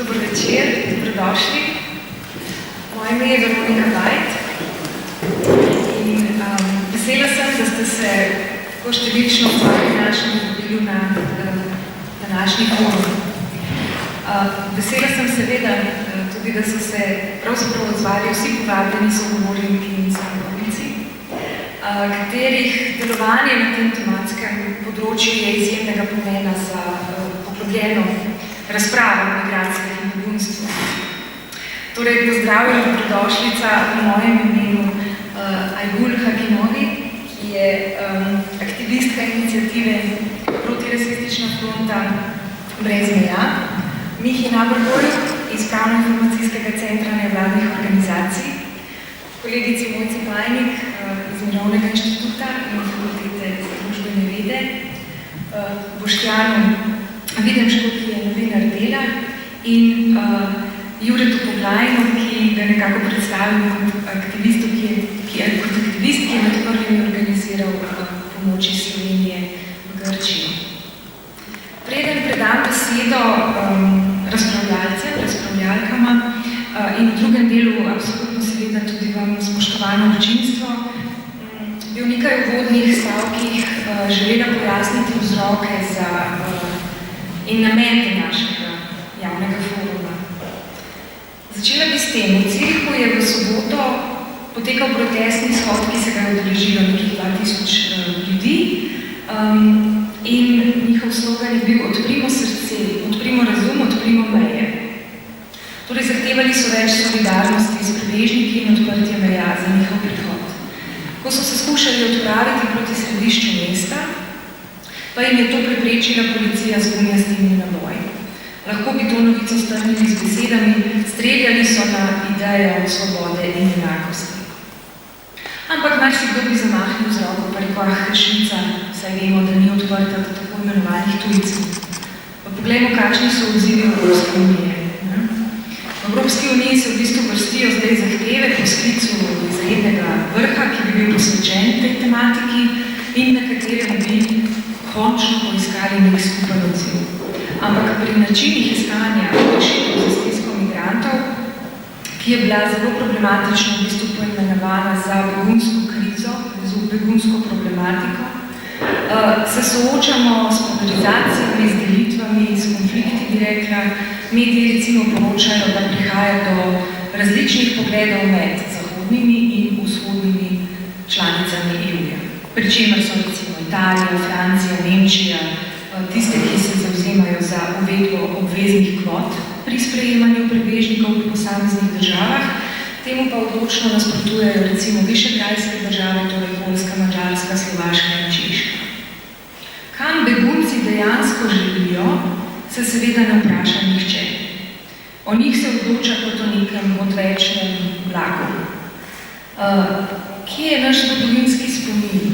Dober večer, dobrodošli. Moje ime je Veronika Bajt in vesela sem, da ste se tako številčno našli dobili na današnji forum. Vesela sem seveda tudi, da so se pravzaprav odzvali vsi povabljeni sogovorniki in sogovornici, katerih delovanje na tem tematskem področju je izjemnega pomena za poglobljeno razpravo o migracijah in begunstvu. Torej, pozdravljam dobrodošlica v mojem imenu Ajgul Hakimovi, ki je aktivistka iniciative Protirasistična fronta brez meja, Mihi Nabergol iz Pravno-informacijskega centra nevladnih organizacij, kolegici Mojci Pajnik iz Mirovnega inštituta in Fakultete za družbene vede, Boštjanu Videmšku, ki je novinar Dela, in Juretu Poglajnu, ki ga nekako predstavim kot aktivist, ki je med prvimi organiziral pomoči Slovenije v Grčiji. Preden predam besedo razpravljalkama in v drugem delu absolutno seveda tudi vam spoštovano občinstvo, bi v nekaj uvodnih stavkih želela pojasniti vzroke in namen našega javnega foruma. Začela bi s tem. V Cirihu je v soboto potekal protestni shod, ki se ga je udeležilo nekih 2000 ljudi in njihov slogan je bil odprimo srce, odprimo razum, odprimo meje. Torej, zahtevali so več solidarnosti s prebežniki in odprtje meja za njihov prihod. Ko so se skušali odpraviti proti središču mesta, pa jim je to preprečila policija z gumijastimi naboji. Lahko bi to novico strnili z besedami, streljali so na idejo svobode in enakosti. Ampak marsikdo bi zamahnil z roko, pa rekel, Švica, saj vemo, da ni odprta do tako imenovanih tujcev. Pa poglejmo, kakšni so odzivi Evropske unije. V Evropski uniji se v bistvu vrstijo zdaj zahteve po sklicu izrednega vrha, ki bi bil posvečen tej tematiki in na katerem bi končno poiskali nek skupen odziv. Ampak pri načinih iskanja rešitev za stisko migrantov, ki je bila zelo problematično v bistvu poimenovana za begunsko krizo, begunsko problematiko, se soočamo s polarizacijami, z delitvami, s konflikti, bi rekla. Mediji recimo poročajo, da prihaja do različnih pogledov med zahodnimi in vzhodnimi članicami EU-ja. Pri čemer so recimo Italija, Francija, Nemčija, tiste, ki se zavzemajo za uvedbo obveznih kvot pri sprejemanju prebežnikov v posameznih državah, temu pa odločno nasprotujejo recimo višegrajske države, torej Poljska, Madžarska, Slovaška in Češka. Kam begunci dejansko želijo, se seveda ne vpraša nihče. O njih se odloča kot o nekem odvečnem blagu. Kje je naš zgodovinski spomin?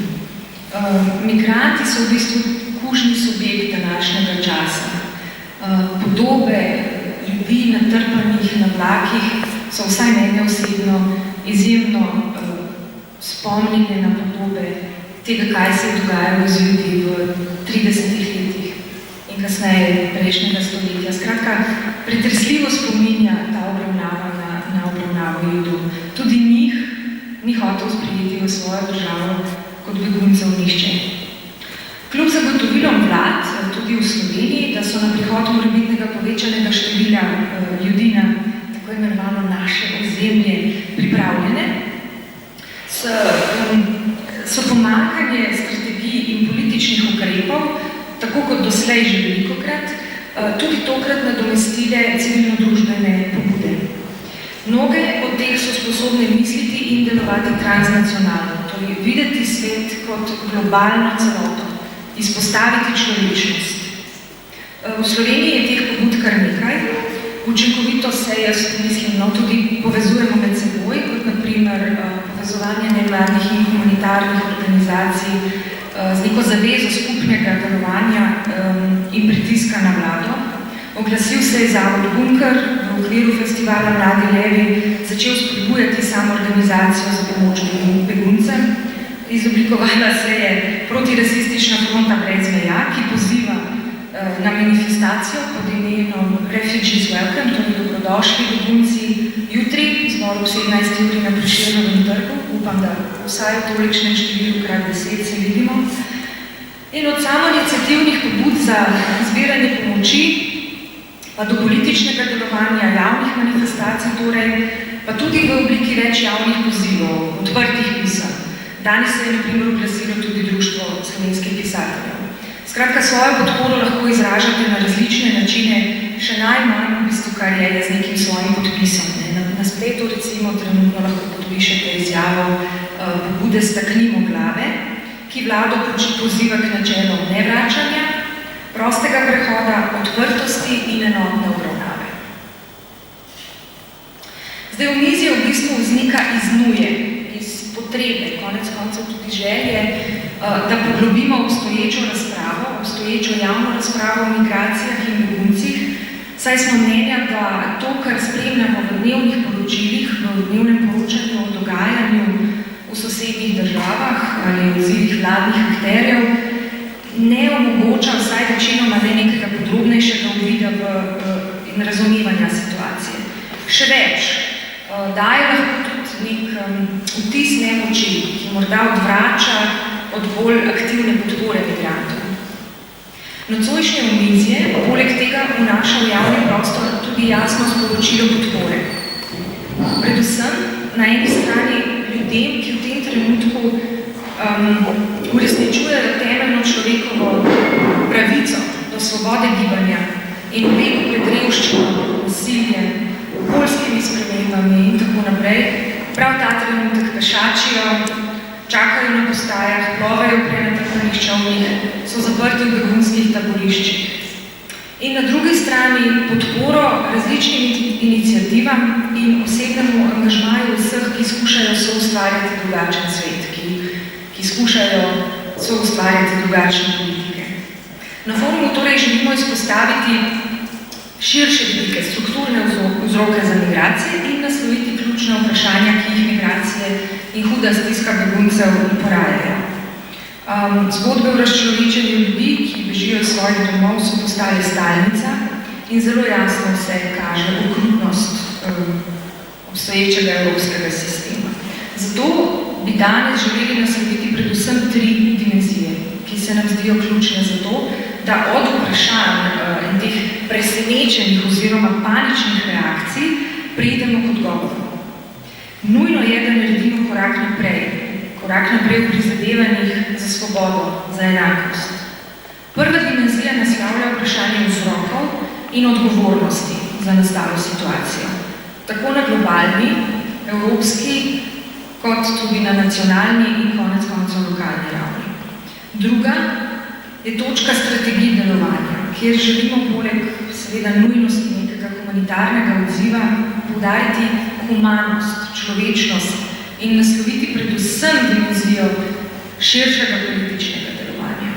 Migranti so v bistvu kužni subjekt današnjega časa. Podobe ljudi natrpanih na vlakih so vsaj mene osebno izjemno spomnile na podobe tega, kaj se je dogajalo z ljudi v 30 letih in kasneje prejšnjega stoletja. Skratka, pretresljivo spominja ta obravnava na obravnavo Judov. Tudi njih ni hotel sprejeti v svojo državo kot beguncev nihče. Kljub zagotovilom vlad, tudi v Sloveniji, da so na prihod morebitnega povečanega števila ljudi na tako imenovano naše ozemlje pripravljene, so pomanjkanje strategij in političnih ukrepov, tako kot doslej že velikokrat, tudi tokrat nadomestile civilno-družbene pobude. Mnoge od teh so sposobne misliti in delovati transnacionalno, torej videti svet kot globalno celoto, izpostaviti človečnost. V Sloveniji je teh pobud kar nekaj, učinkovito se, jaz mislim, tudi povezujemo med seboj, kot naprimer povezovanje nevladnih in humanitarnih organizacij z neko zavezo skupnega delovanja in pritiska na vlado. Oglasil se je Zavod Bunker v okviru festivala Mladi levi, začel spodbujati samoorganizacijo za pomoč beguncem. Izoblikovala se je Protirasistična fronta brez meja, ki poziva na manifestacijo pod imenom Refugees Welcome, torej dobrodošli begunci, jutri, zbor ob 17. uri na Prešernovem trgu, upam, da vsaj v tolikšnem številu krat 10 se vidimo. In od samoiniciativnih pobud za zbiranje pomoči, pa do političnega delovanja javnih manifestacij, torej, pa tudi v obliki več javnih pozivov, odprtih pisem. Danes se je na primer oglasilo tudi Društvo slovenskih pisateljev. Skratka, svojo podporo lahko izražate na različne načine, še najmanj v bistvu, kar je z nekim svojim podpisom. Na spletu recimo trenutno lahko podpišete izjavo pobude Staknimo glave, ki vlado poziva k načelu nevračanja, prostega prehoda, odprtosti in enotne obravnave. Zdaj, omizje v bistvu vznika iz nuje, iz potrebe, konec koncev tudi želje, da poglobimo obstoječo razpravo, obstoječo javno razpravo o migracijah in beguncih, saj smo mnenja, da to, kar spremljamo v dnevnih poročilih, v dnevnem poročanju o dogajanju v sosednjih državah ali odzivih vladnih akterjev, ne omogoča vsaj večinoma nekega podrobnejšega uvida in razumevanja situacije. Še več, daje lahko tudi nek vtis nemoči, ki morda odvrača od bolj aktivne podpore migrantov. Nocojšnje omizje poleg tega vnaša v javni prostor tudi jasno sporočilo podpore. Predvsem na eni strani ljudem, ki v tem trenutku uresničujejo temeljno človekovo pravico do svobode gibanja in begu pred revščino, nasiljem, okoljskimi spremembami in tako naprej, prav ta trenutek pešačijo, čakajo na postajah, plovajo v prenatrpanih čolnih, so zaprti v begunskih taboriščih. In na drugi strani podporo različnim iniciativam in osebnemu angažmaju vseh, ki skušajo soustvarjati drugačen svet, ki skušajo soustvarjati drugačne politike. Na forumu torej želimo izpostaviti širše vidike, strukturne vzroke za migracije in nasloviti ključna vprašanja, ki jih migracije in huda stiska beguncev porajajo. Zgodbe o razčlovečenju ljudi, ki bežijo iz svojih domov, so postale stalnica in zelo jasno se kaže okrutnost obstoječega evropskega sistema. Zato bi danes želeli nasloviti predvsem 3 dimenzije, ki se nam zdijo ključne za to, da od vprašanj in teh presenečenih oziroma paničnih reakcij preidemo k odgovoru. Nujno je, da naredimo korak naprej v prizadevanjih za svobodo, za enakost. Prva dimenzija naslavlja vprašanje vzrokov in odgovornosti za nastalo situacijo, tako na globalni, evropski, kot tudi na nacionalni in konec koncev lokalni ravni. Druga je točka strategij delovanja, kjer želimo poleg seveda nujnosti nekega humanitarnega odziva poudariti humanost, človečnost in nasloviti predvsem dimenzijo širšega političnega delovanja.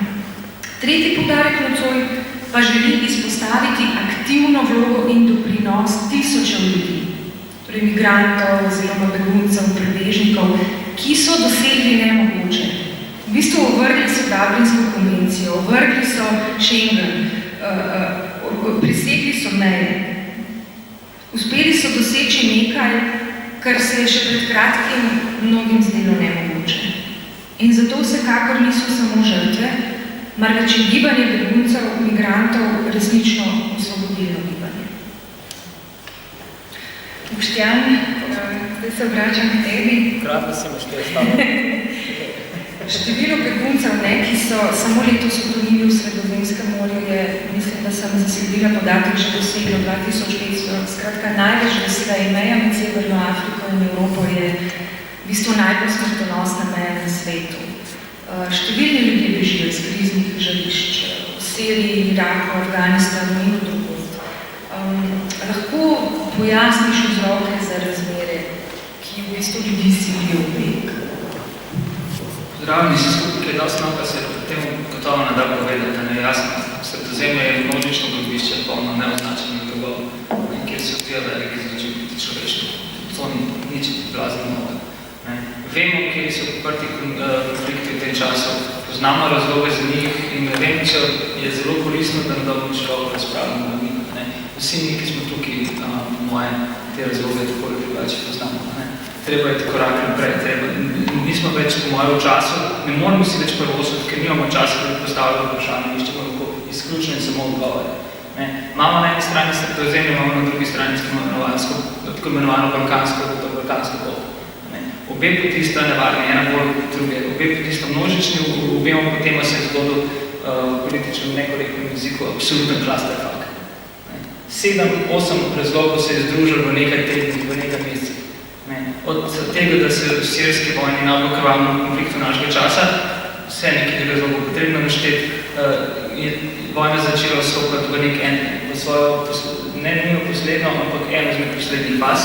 Tretji poudarek nocoj pa želi izpostaviti aktivno vlogo in doprinos tisočev ljudi, torej migrantov oziroma beguncev, prebežnikov, ki so dosegli nemogoče. V bistvu ovrgli so Dublinsko konvencijo, ovrgli so Schengen, presegli so meje. Uspeli so doseči nekaj, kar se je še pred kratkim mnogim zdelo nemogoče. In zato vsekakor niso samo žrtve, marveč je gibanje beguncev, migrantov resnično osvobodilno gibanje. Boštjan, zdaj se obračam k tebi. Kratko si Boštjan stavljal. Število beguncev, ki so samo letos utonili v Sredozemskem morju, je, mislim, da sem zasledila podatek že doseglo 2500. Skratka, največ doslej meja med Severno Afriko in Evropo je v bistvu najbolj smrtonosna meja na svetu. Številni ljudje bežijo iz kriznih žarišč, v Siriji, Iraku, Afganistanu in drugod. Lahko pojasniš vzroke za razmere, ki v bistvu ljudi silijo v beg. Zdravljeni si skupaj, ki je dosti nauka, se potem gotovo ne da povedati, ne jasno. Sredozemlje je množično grobišče, polno neoznačenih bregov, kjer se odvija veliki zločin proti človeštvu. To ni nič blazno novo. Vemo, kjer so odprti konflikti v tem času, poznamo razloge za njih in ne vem, če je zelo koristno, da nadobno človek razpravljamo na njih. Vsi mi, ki smo tukaj, moje te razloge tako ali drugače poznamo. Treba je korak naprej. Nismo več po mojem času, ne moramo si več prvosoditi, ker nimamo časa, da bi postavili vprašanje, iščemo lahko izključno in samo odgovore. Imamo na eni strani Sredozemlje, imamo na drugi strani tako imenovano balkansko pot. Obe poti sta nevarni, ena bolj druge. Obe poti sta množični, obema potema se je zgodil v političnem nekorektnem jeziku absoluten clusterfuck. 7-8 razlogov se je združilo v nekaj tednih, v nekaj mesecih. Od tega, da se v sirski vojni najbolj krvavnem konfliktu našega časa, vse nekaj razlogov potrebno našteti, je vojna začela vstopati v nek v svojo, ne nujno posledno, ampak eno izmed poslednjih faz.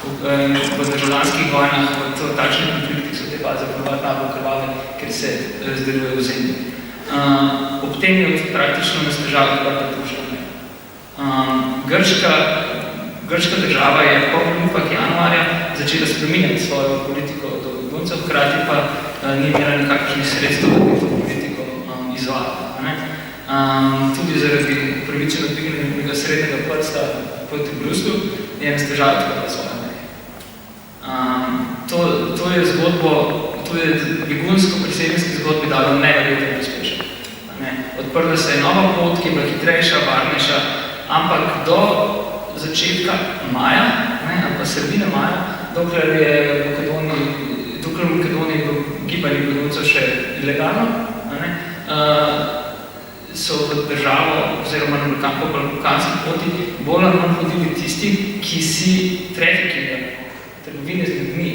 V državljanskih vojnah, v takšnih konfliktih so te faze ponovati najbolj krvave, ker se razdelujejo v zemlji. Ob tem je praktično nas težava kar prepuščala. Grška država je po vlupak januarja začela spreminjati svojo politiko do beguncev, hkrati pa ni imela nekakšnih sredstev, da bi to politiko izvajala. Tudi zaradi pravičeno dvignenega srednjega prsta proti Bruslu je nas težava odprla svoje meje. To je zgodbo, to je begunsko priseljenski zgodbi dalo neverjetno pospešen. Odprla se je nova pot, ki je bila hitrejša, varnejša, ampak do začetka maja, ali pa sredine maja, dokler v Makedoniji gibanje beguncev še ilegalno, so v državo oziroma na balkanski poti bolj ali manj hodili tisti, ki si trafikinga, trgovine z ljudmi,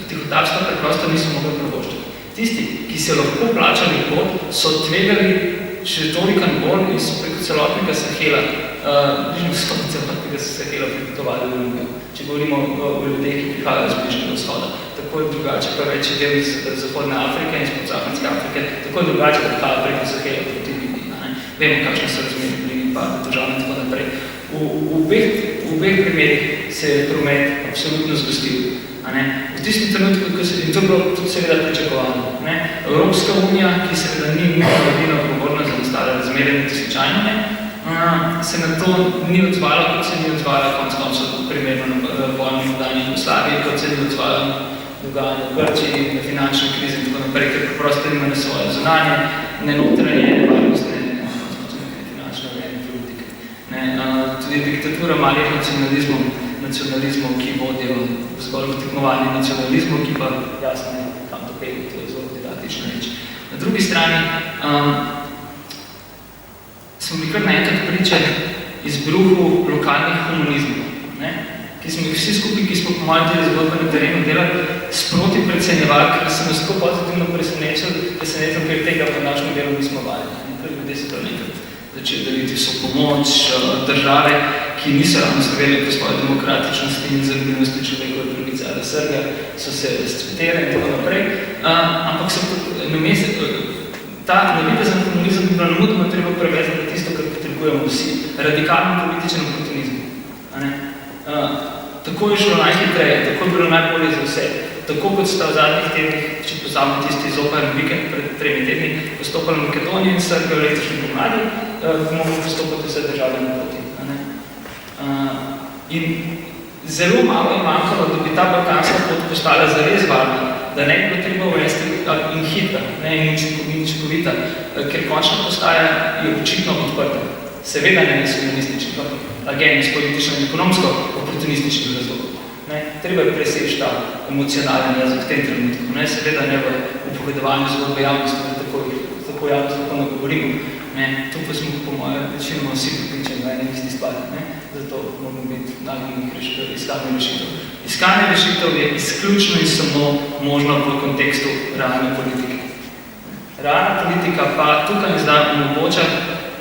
tihotapstva preprosto niso mogli privoščiti. Tisti, ki se lahko plačali pot, so tvegali še tolikan bolj in so preko celotnega Sahela, bližnjih celotnega Sahela pripotovali v Ljubljano. Če govorimo o ljudeh, ki prihajajo z bližnjega vzhoda. Tako je drugače, pa večji del iz Zahodne Afrike in iz podsaharske Afrike, tako je drugače, da prihajajo preko Sahela proti Libiji. Vemo, kakšne so razmeri v Libiji, pa držav in tako naprej. V obeh primerih se je promet absolutno zgostil. V tistem trenutku, in to je bilo tudi seveda pričakovano. Evropska unija, ki seveda ni edina odgovorna za ostale razmere niti slučajno, se na to ni odzvala, kot se ni odzvala konec koncev primerno na vojni v dani Jugoslaviji, kot se ni odzvala na dogajanje v Grčiji, na finančne krize in tako naprej, ker preprosto ima na svoje zunanje, ne notranje, ne varnostne, finančne politike. Tudi diktatura malih nacionalizmov, ki vodijo zgolj v tekmovanju nacionalizmov, ki pa jasno ne kam to peli, to je zelo didaktična reč. Na drugi strani smo mi kar naenkrat priče izbruhu lokalnih komunizmov, ki smo jih vsi skupaj, ki smo po mojem delu zgodbe na terenu delali, sproti predsenjevali, ker se nas tako pozitivno presenečali, ker tega v našem delu nismo valjeni. Ljudje se to nekrat začeli deliti so pomoč države, ki niso ravno sloveli po svoje demokratičnosti in zagovornosti človekove pravice ali Srbija, so se razcvetele in tako naprej. Ampak ta navidezen komunizem bi bilo namudoma treba prevezati tisto, kar potrebujemo vsi. Radikalno političen oportunizem. Tako je šlo najhitreje, tako je bilo najbolje za vse. Tako kot sta v zadnjih tednih, če pozavamo tisti izoparen vikend pred 3 tedni, postopali Makedonija in Srbija v letošnji pomladi, bomo postopati vse države na poti. In zelo malo je manjkalo, da bi ta balkanska pot postala zares varna, da ne bi treba uvesti in hitra, in učinkovita, ker končna postaja je očitno odprta. Seveda ne nacionalističnih agent iz politično in ekonomsko oportunističnih razlogov. Treba je preseči ta emocionalen jezik v tem trenutku. Seveda ne v upovedovanju zgodbe javnosti, da tako javnost lahko nagovorimo. To pa smo po mojem večinoma vsi pripričani v eni isti stvari. Zato moramo biti nagnjeni iskanje rešitev. Iskanje rešitev je izključno in samo možno v kontekstu realne politike. Realna politika pa tukaj in zdaj omogoča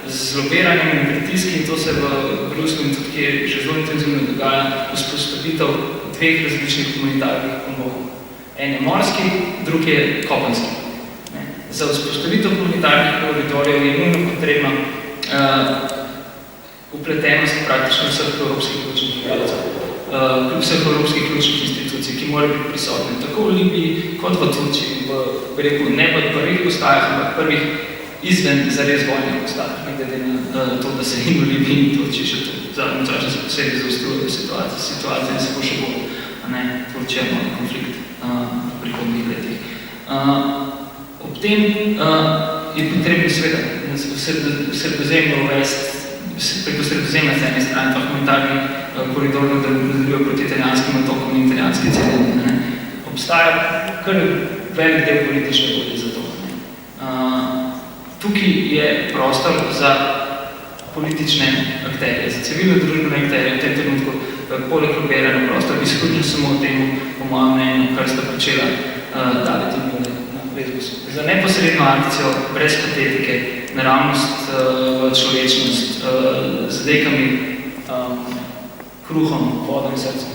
z lobiranjem in pritiski, in to se v Bruslu in tudi je že zelo intenzivno dogaja, vzpostavitev 2 različnih humanitarnih konvojov. En je morski, drugi je kopenski. Za vzpostavitev humanitarnih koridorjev je nujno potrebna vpletenost praktično vseh evropskih ključnih igralcev. vseh evropskih ključnih institucij, ki morajo biti prisotne, tako v Libiji kot v Turčiji, ne v prvih postajah, ampak prvih izven zares vojnih postajah, ne glede na to, da se in v Libiji in Turčiji še v zadnjem času se posebej zaostrujejo situacije se bo še bolj, Turčija ima konflikt v prihodnjih letih. Ob tem je potrebno seveda v Sredozemlju uvesti preko Sredozemlja z ene strane pa humanitarni koridor, da nadaljujejo proti italijanskim otokom in italijanske celini. Obstaja kar velik del politične volje za to. Tukaj je prostor za politične akterje, za civilno družbene akterje, v tem trenutku poleg lobiranja prostor, izključno samo o tem, po mojem mnenju, kar sta počela David in Mule na Lesbosu. Za neposredno akcijo, brez patetike, naravnost, človečnost, z dekami, kruhom, vodom in srcem.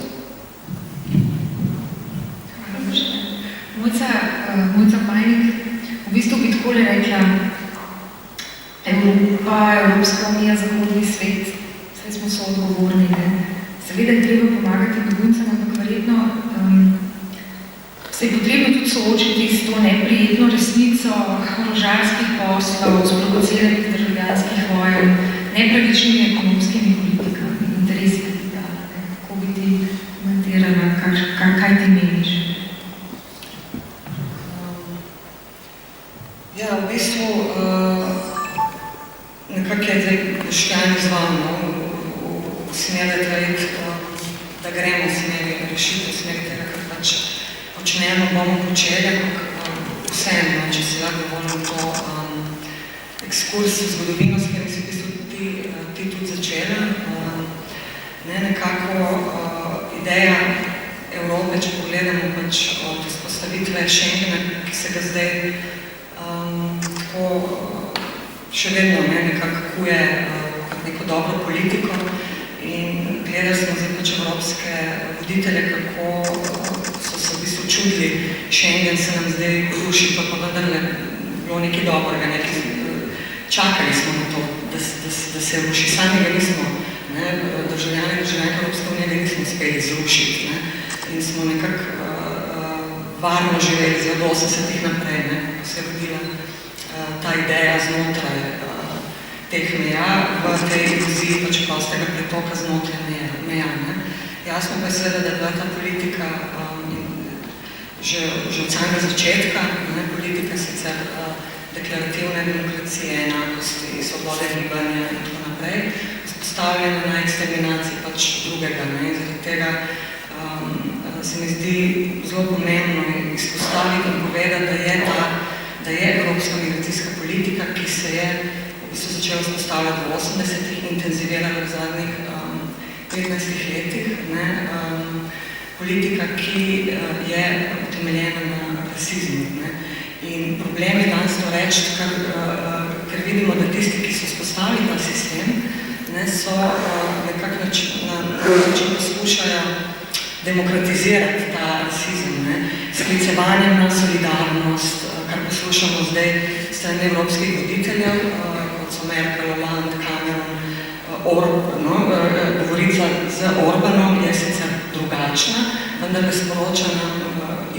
Mojca Pajnik, v bistvu bi takole rekla, Evropska unija, zahodni svet, vse smo soodgovorni. Seveda je treba pomagati beguncem, ampak verjetno se je potrebno tudi soočiti s to neprijetno resnico orožarskih poslov, sprovociranih državljanskih vojen, nepravičnimi ekonomskimi politikami, interesi kapitala. Kako bi ti komentirala, kaj ti meniš? Ja, v bistvu nekako je zdaj Boštjan izval v smeri trajekt, da gremo v smeri rešitev, v smeri tega, kar pač počnemo, bomo počeli, ampak vseeno, če si lahko dovolim to ekskurs v zgodovino, s katerim si v bistvu ti tudi začela. Nekako ideja Evrope, če pogledamo pač od vzpostavitve Schengena, ki se ga zdaj tako še vedno nekako kuje neko dobro politiko in gledali smo zdaj pač evropske voditelje, kako so se v bistvu čudili, Schengen se nam zdaj ruši, pa vendarle bilo nekaj dobrega, čakali smo na to, da se ruši, sami ga nismo, državljani Evropske unije ga nismo uspeli zrušiti in smo nekako varno živeli za 80-ih naprej, ko se je rodila ta ideja znotraj teh meja, v tej iluziji pač prostega pretoka znotraj meja. Jasno pa je seveda, da je bila ta politika že od samega začetka, politika sicer deklarativne demokracije, enakosti, svobode gibanja in tako naprej, vzpostavljena na eksterminaciji pač drugega. Zaradi tega se mi zdi zelo pomembno izpostaviti in povedati, da je evropska migracijska politika, ki se je v bistvu začela vzpostavljati v 80-ih, intenzivirala v zadnjih 15 letih. Politika, ki je utemeljena na rasizmu. In problem je danes to reči, ker vidimo, da tisti, ki so vzpostavili ta sistem, so nekako način poskušajo demokratizirati ta rasizem, sklicevanjem na solidarnost, kar poslušamo zdaj strani evropskih voditeljev, kot so Merkel, Hollande, Cameron, govorica z Orbanom je sicer drugačna, vendar je sporoča nam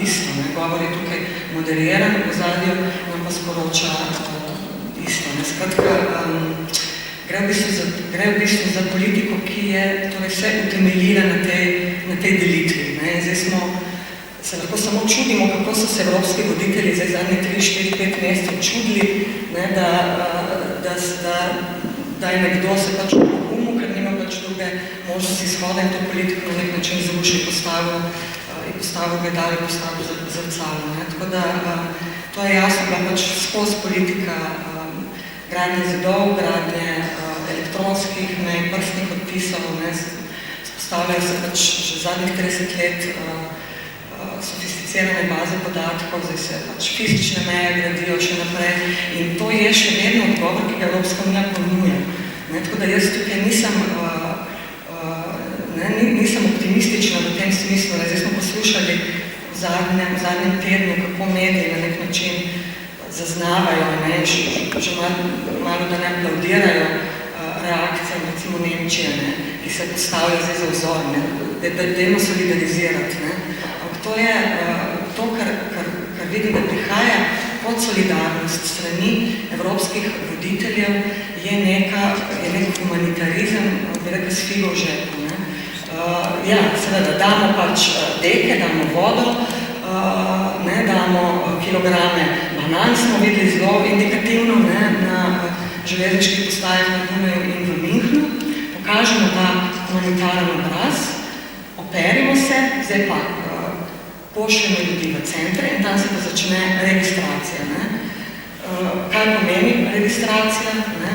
isto. Govor je tukaj moderiran, v zadju nam pa sporoča isto. Skratka, gre v bistvu za politiko, ki je vse utemeljila na tej delitvi. Zdaj se lahko samo čudimo, kako so se evropski voditelji zdaj zadnje 3, 4, 5 mesecev čudili, da je nekdo se pač pogumil, ker nima pač druge možnosti izhoda in to politiko na nek način zruši, postavil gledali, postavil zrcalo. Tako da to je jasno, da pač skozi politika gradnje zidov, gradnje elektronskih, prstnih odpisov, spostavljajo se pač že zadnjih 30 let sofisticirane baze podatkov, zdaj se pač fizične meje gradijo še naprej in to je še vedno odgovor, ki ga Evropska unija ponuja. Tako da jaz tukaj nisem optimistična v tem smislu. Zdaj smo poslušali v zadnjem tednu, kako mediji na nek način zaznavajo, že malo da ne aplaudirajo reakcijam, recimo Nemčije, ne, ki se postavlja zdaj za vzor, ne, dajmo solidarizirati. Ne. To je to, kar vidim, da prihaja pod solidarnost strani evropskih voditeljev, je nek humanitarizem, bi rekel, s figo v žepu. Ne. Ja, seveda, damo pač deke, damo vodo, ne, damo kilograme banan, smo videli zelo indikativno, ne, na železniških postajah na Dunaju in v Münchnu, pokažemo ta humanitaren obraz, operimo se, zdaj pa pošljemo ljudi v centre in tam se pa začne registracija. Ne. Kaj pomeni registracija? Ne.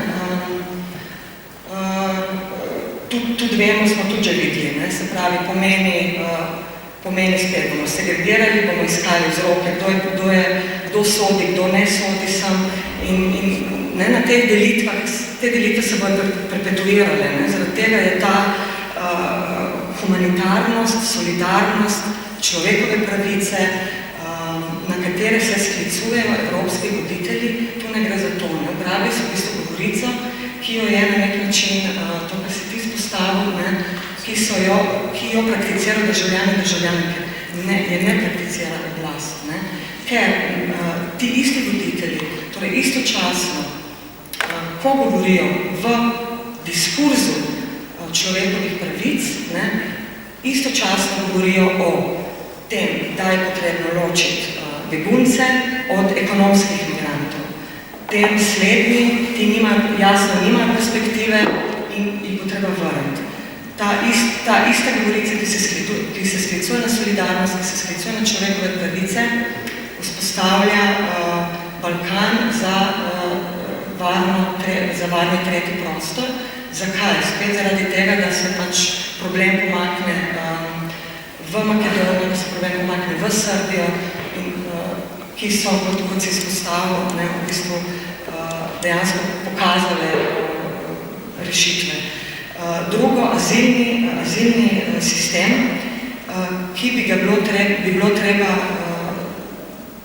Tudi vemo, smo tudi že videli, ne. Se pravi, pomeni spet, bomo segregirali, bomo iskali vzroke, kdo sodi, kdo ne sodi sem in ne, na teh delitvah, te delitve se bodo perpetuirale. Ne. Zaradi tega je ta humanitarnost, solidarnost, človekove pravice, na katere se sklicujejo evropski voditelji, tu ne gre za to. Ne. Uporabi so v bistvu govorico, ki jo je na nek način, to, kar si ti izpostavil, ne, ki jo prakticirajo državljani in državljanke, je ne prakticira oblast. Ne. Ker ti isti voditelji, torej istočasno, ko govorijo v diskurzu človekovih pravic, ne, istočasno govorijo o tem, da je potrebno ločiti begunce od ekonomskih migrantov. Tem slednji, ti jasno nimajo perspektive in jih bo treba vrniti. Ta ista govorica, ki se sklicuje na solidarnost, ki se sklicuje na človekove pravice, vzpostavlja Balkan za varni tretji prostor. Zakaj? Spet zaradi tega, da se pač problem pomakne v Makedonijo, da se problem pomakne v Srbijo, ki so, kot si izpostavil, v bistvu dejansko pokazale rešitve. Drugo, azilni sistem, ki bi bilo treba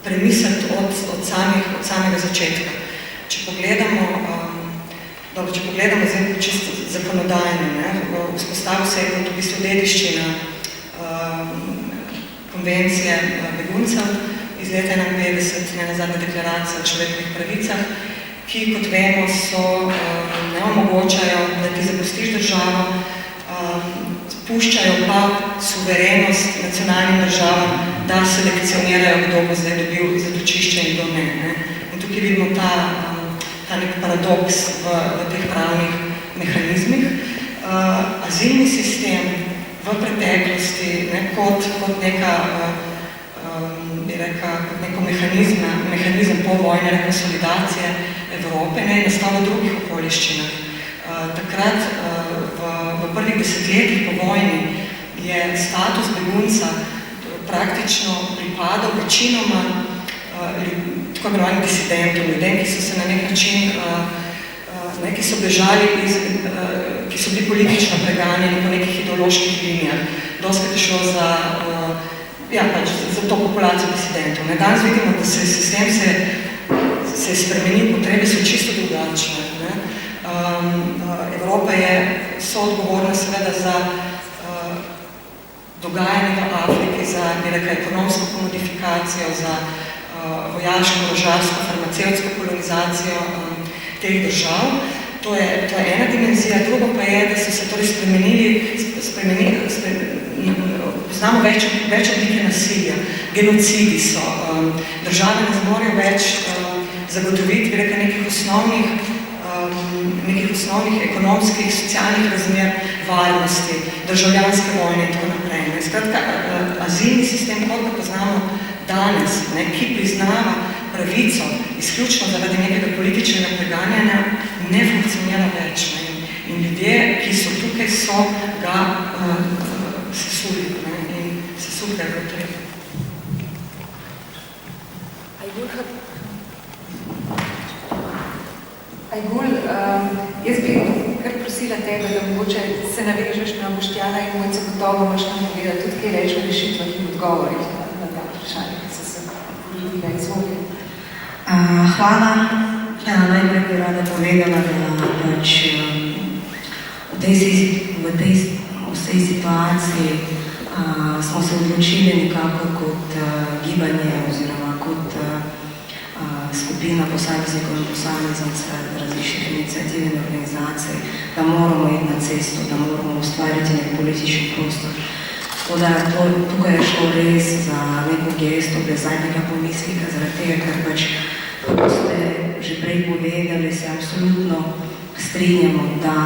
premisliti od samega začetka. Če pogledamo čisto zakonodajno, vzpostavil se je kot v bistvu dediščina konvencije beguncev iz leta 1951, nenazadnja deklaracija o človekovih pravicah, ki, kot vemo, ne omogočajo, da ti zapustiš državo, puščajo pa suverenost nacionalnim državam, da selekcionirajo, kdo bo zdaj dobil zatočišče in kdo ne. In tukaj vidimo ta nek paradoks v teh pravnih mehanizmih. Azilni sistem v preteklosti kot neko mehanizem povojne konsolidacije Evrope, ne nastal v drugih okoliščinah. Takrat v prvih desetletjih po vojni je status begunca praktično pripadal večinoma tako imenovanih disidentov, ljudem, ki so se na nek način, ki so bežali, ki so bili politično preganjeni po nekih ideoloških linijah. Doskrat je šlo za to populacijo disidentov. Danes vidimo, da se sistem se je spremenil, potrebe so čisto drugačne. Evropa je soodgovorna seveda za dogajanje v Afriki, za ekonomsko komodifikacijo, za vojaško, orožarsko, farmacevtsko kolonizacijo teh držav. To je ena dimenzija, drugo pa je, da so se torej poznamo več oblike nasilja. Genocidi so, države ne zmorejo več zagotoviti nekih osnovnih ekonomskih, socialnih razmer, varnosti, državljanske vojne in tako naprej. Skratka, azilni sistem, kot ga poznamo danes, ki priznava pravico izključno zaradi nekega političnega preganjanja, ne funkcionira več. In ljudje, ki so tukaj, so ga sesuli in sesuli ga je potreba. Ajgul, jaz bi kar prosila tebe, da mogoče se navežeš na Boštjana in Mojca gotovo imaš nam povedati tudi kaj reči o rešitvah in odgovorih na ta vprašanje, ki so se poživila izvolili. Hvala. Najprej bi rada povedala, da v tej vsej situaciji smo se odločili nekako kot gibanje oziroma kot skupina posameznikov in posameznic različnih iniciativ in organizacij, da moramo iti na cesto, da moramo ustvariti nek politični prostor. Tako da tukaj je šlo res za neko gesto brez zadnjega pomislika, zaradi tega, ker pač, kako ste že prej povedali, se absolutno strinjamo, da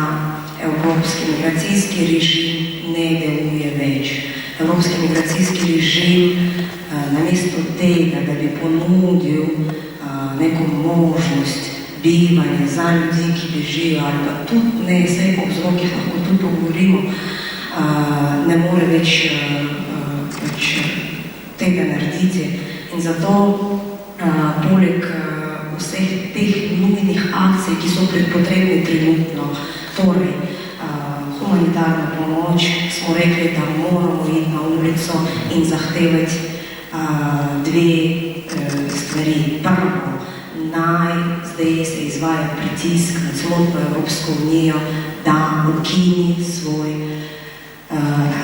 evropski migracijski režim ne deluje več. Evropski migracijski režim namesto tega, da bi ponudil neko možnost bivanja za ljudi, ki bežijo, ali pa tudi ne, vsej po vzrokih lahko tudi pogovorimo, ne more več tega narediti. In zato poleg vseh teh nujnih akcij, ki so potrebni trenutno, torej humanitarna pomoč, smo rekli, da moramo iti na ulico in zahtevati dve stvari. Prvo, zdaj se izvaja pritisk na celotno Evropsko unijo, da ukini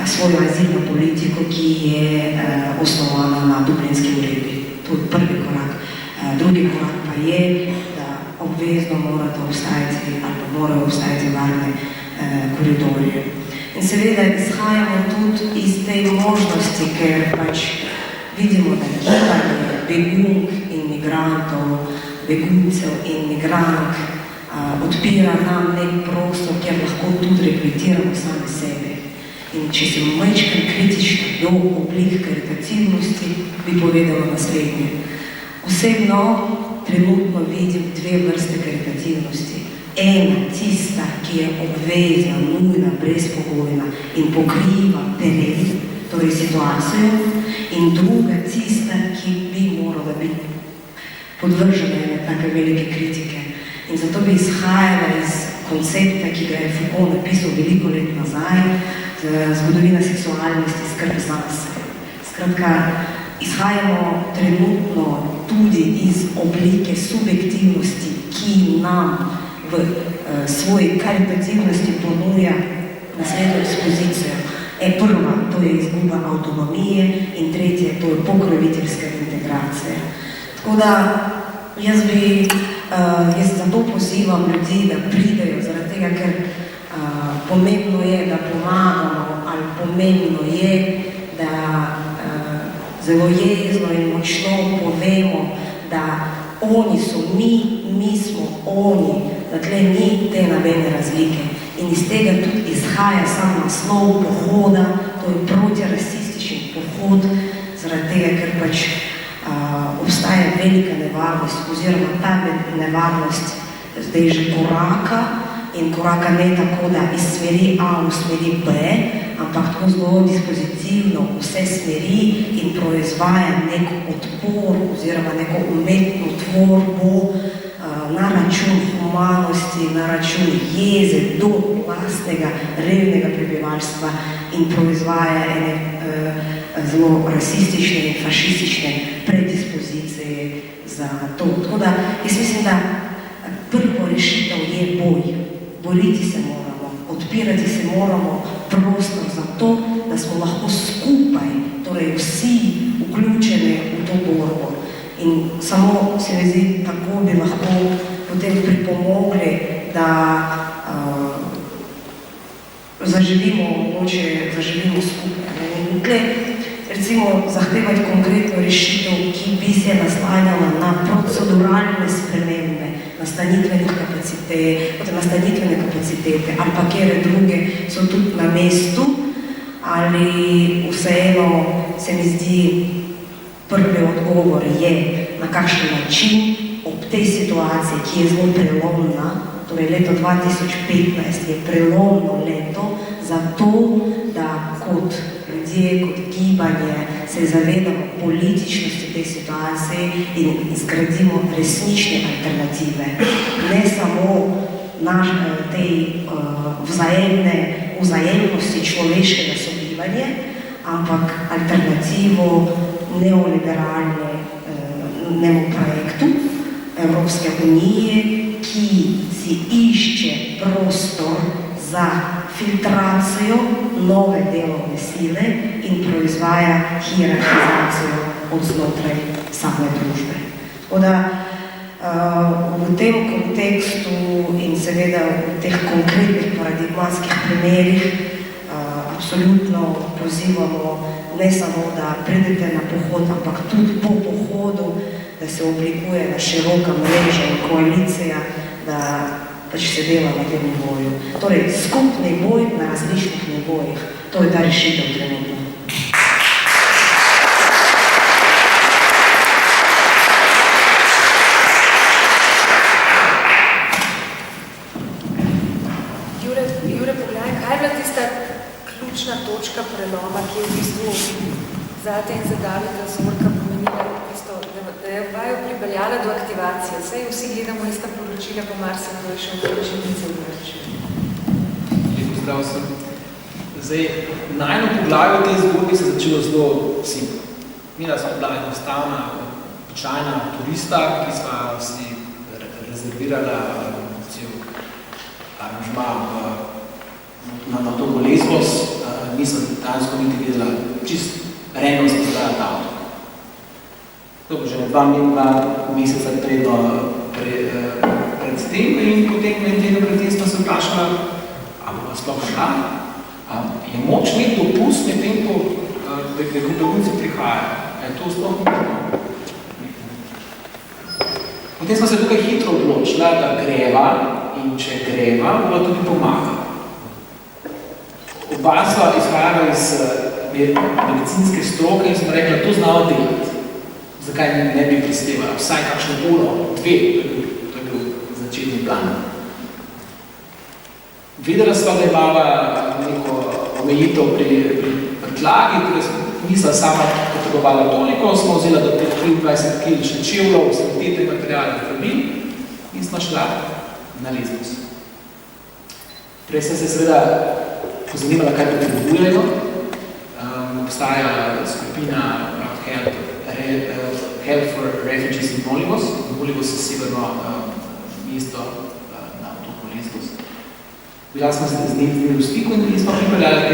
svojo azilno politiko, ki je osnovana na Dublinski uredbi. To je prvi korak. Drugi korak pa je, da obvezno morajo obstajati varne koridorje. In seveda izhajamo tudi iz te možnosti, ker pač vidimo, da gibanje begunk in migrantov, beguncev in migrantk odpira nam nek prostor, kjer lahko tudi reflektiramo sami sebe. In če sem majčkam kritična do oblik karitativnosti, bi povedala naslednje. Osebno trenutno vidim dve vrste karitativnosti. Ena, tista, ki je obvezna, nujna, brezpogojna in pokriva teren, torej situacijo, in druga, tista, ki bi morala biti podvržena ene take velike kritike. In zato bi izhajala iz koncepta, ki ga je Foucault napisal veliko let nazaj, zgodovina seksualnosti, skrb zase. Skratka, izhajamo trenutno tudi iz oblike subjektivnosti, ki nam v svoji karitativnosti ponuja naslednjo dispozicijo. Prva, to je izguba avtonomije, in tretje, to je pokroviteljska integracija. Tako da jaz zato pozivam ljudi, da pridejo, zaradi tega, ker pomembno je, da pomagamo, ali pomembno je, da zelo jezno in močno povemo, da oni so mi smo oni, da tle ni te nobene razlike. In iz tega tudi izhaja sam naslov pohoda, to je protirasistični pohod, zaradi tega, ker pač obstaja velika nevarnost, oziroma ta nevarnost zdaj že koraka, in koraka ne tako, da iz smeri A v smeri B, ampak tako zelo dispozitivno vse smeri in proizvaja nek odpor oziroma neko umetno tvorbo na račun humanosti, na račun jeze do vlastnega revnega prebivalstva in proizvaja ene zelo rasistične in fašistične predispozicije za to. Tako da, jaz mislim, da prvo rešitev je boj. Boriti se moramo, odpirati se moramo prostor za to, da smo lahko skupaj, torej vsi vključeni v to borbo. In samo se mi zdi, tako bi lahko potem pripomogli, da zaživimo skupaj. In tle, recimo, zahtevati konkretno rešitev, ki bi se naslanjala na proceduralne spremembe, nastanitvene kapacitete ali pa kjere druge so tudi na mestu, ali vseeno se mi zdi, prvi odgovor je, na kakšen način ob tej situaciji, ki je zelo prelomna, torej leto 2015 je prelomno leto, zato, da kot ljudje, kot gibanje se zavedamo političnosti tej situaciji in izgradimo resnične alternative. Ne samo tej vzajemnosti človeškega sobivanja, ampak alternativo neoliberalnemu projektu Evropske unije, ki si išče prostor za filtracijo nove delovne sile in proizvaja hierarhizacijo od znotraj same družbe. Tako da v tem kontekstu in seveda v teh konkretnih paradigmatskih primerih absolutno pozivamo ne samo, da pridete na pohod, ampak tudi po pohodu, da se oblikuje na široka mreža in koalicija, da pač se dela na tem nivoju. Torej, skupni boj na različnih nivojih, to je ta rešitev trenutno. Jure, pogledaj, kaj je bila tista ključna točka preloma, ki je v bistvu zate in za Davida Zorka pomenila tisto, da je vaju pripeljala do aktivacije. Saj vsi gledamo ista poročila, pa marsikdo je šel v rečenice v vrči. Lepo zdrav sem. Zdaj, najno poglavje v tej zgodbi se začelo zelo simpel. Mila sem bila enostavna, običajna turista, ki sva si rezervirala cel aranžma na to Lesbos. Nisem dansko niti videla, čist random sem zdala ta avto. Dobro, že 2 meseca pred tem in potem en teden pred tem sem se vprašala, ali bo sploh šla, je moč imeti dopust med tem, ko begunci prihajajo. Je to sploh možno? Potem smo se tukaj hitro odločila, da greva in če greva, bova tudi pomagala. Oba sva izhajala iz medicinske stroke in smo rekla, to znamo delati. Zakaj ne bi prispevala? Vsaj kakšno uro, 2, to je bil začetni plan. Vedela sva, da imala neko omejitev pri tlagi, torej nisem sama potrebovala toliko, smo vzela do 23 kg čevljev, sanitetne materiale in smo šla na Lesbos. Prej sem se seveda pozanimala, kaj potrebujejo. Obstaja skupina Help for Refugees in Molivos. Molivos je severno mesto na otoku Lesbos. Bila smo z njimi v stiku in smo pripeljali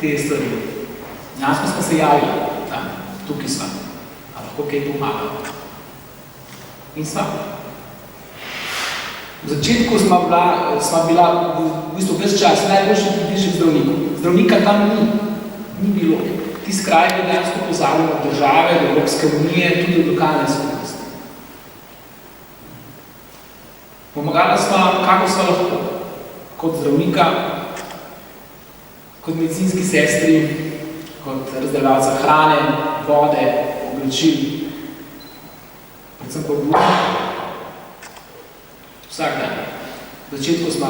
te stvari. Jasno smo se javili tam, tukaj sva. A lahko kaj pomagamo. In sva. V začetku sva bila v bistvu ves čas najboljši približek zdravniku. Zdravnika tam ni bilo. Tis kraj je dejansko pozavljeno države, Evropske unije, tudi v lokalne skupnosti. Pomagala sva, kako sva lahko, kot zdravnika, kot medicinski sestri, kot razdeljalca hrane, vode, oblačil, predvsem kot buda. Vsak dan. V začetku smo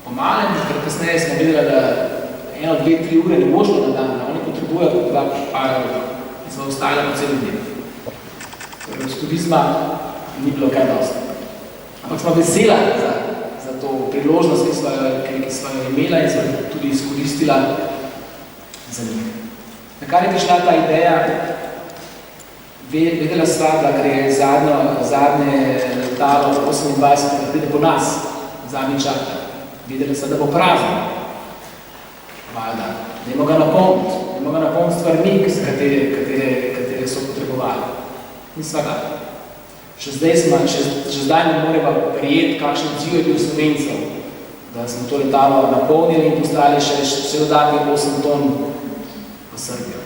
pomagali, ker kasneje smo videli, da 1, 2, 3 ure ne bo šlo na dan, da oni potrebujejo 2 par in smo ostali po celem dnevu. Torej, od turizma ni bilo kaj dosti. Ampak smo vesela za to priložnost, ki smo jo imela in smo tudi izkoristila za njih. Na kar je prišla ta ideja, vedela sva, da gre zadnje letalo 28, da pride po nas, zadnji čarter. Vedela sva, da bo prazno. Valjda, dajmo ga napolniti stvarmi, katere so potrebovali. In sva ga. Še zdaj ne moreva prijeti, kakšen odziv je bil Slovencev, da smo to letalo napolnili in poslali še dodatnih 8 ton v Srbijo.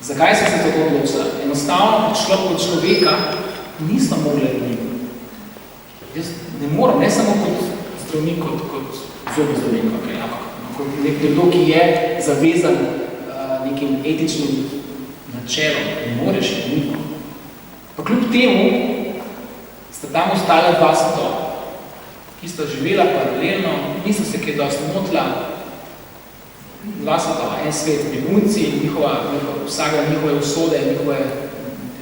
Zakaj sem se tako odločila? Enostavno, kot človeka nismo mogli ljudem. Jaz ne moram, ne samo kot zdravnik, kot zobozdravnik, ampak kot nekdo, ki je zavezan nekim etičnim načelom, ne moreš ljudem. Pa kljub temu sta tam ostala 2 svetova, ki sta živela paralelno, niso se kaj dosti motila. 2 svetova, en svet begunci, vsega njihove usode, njihove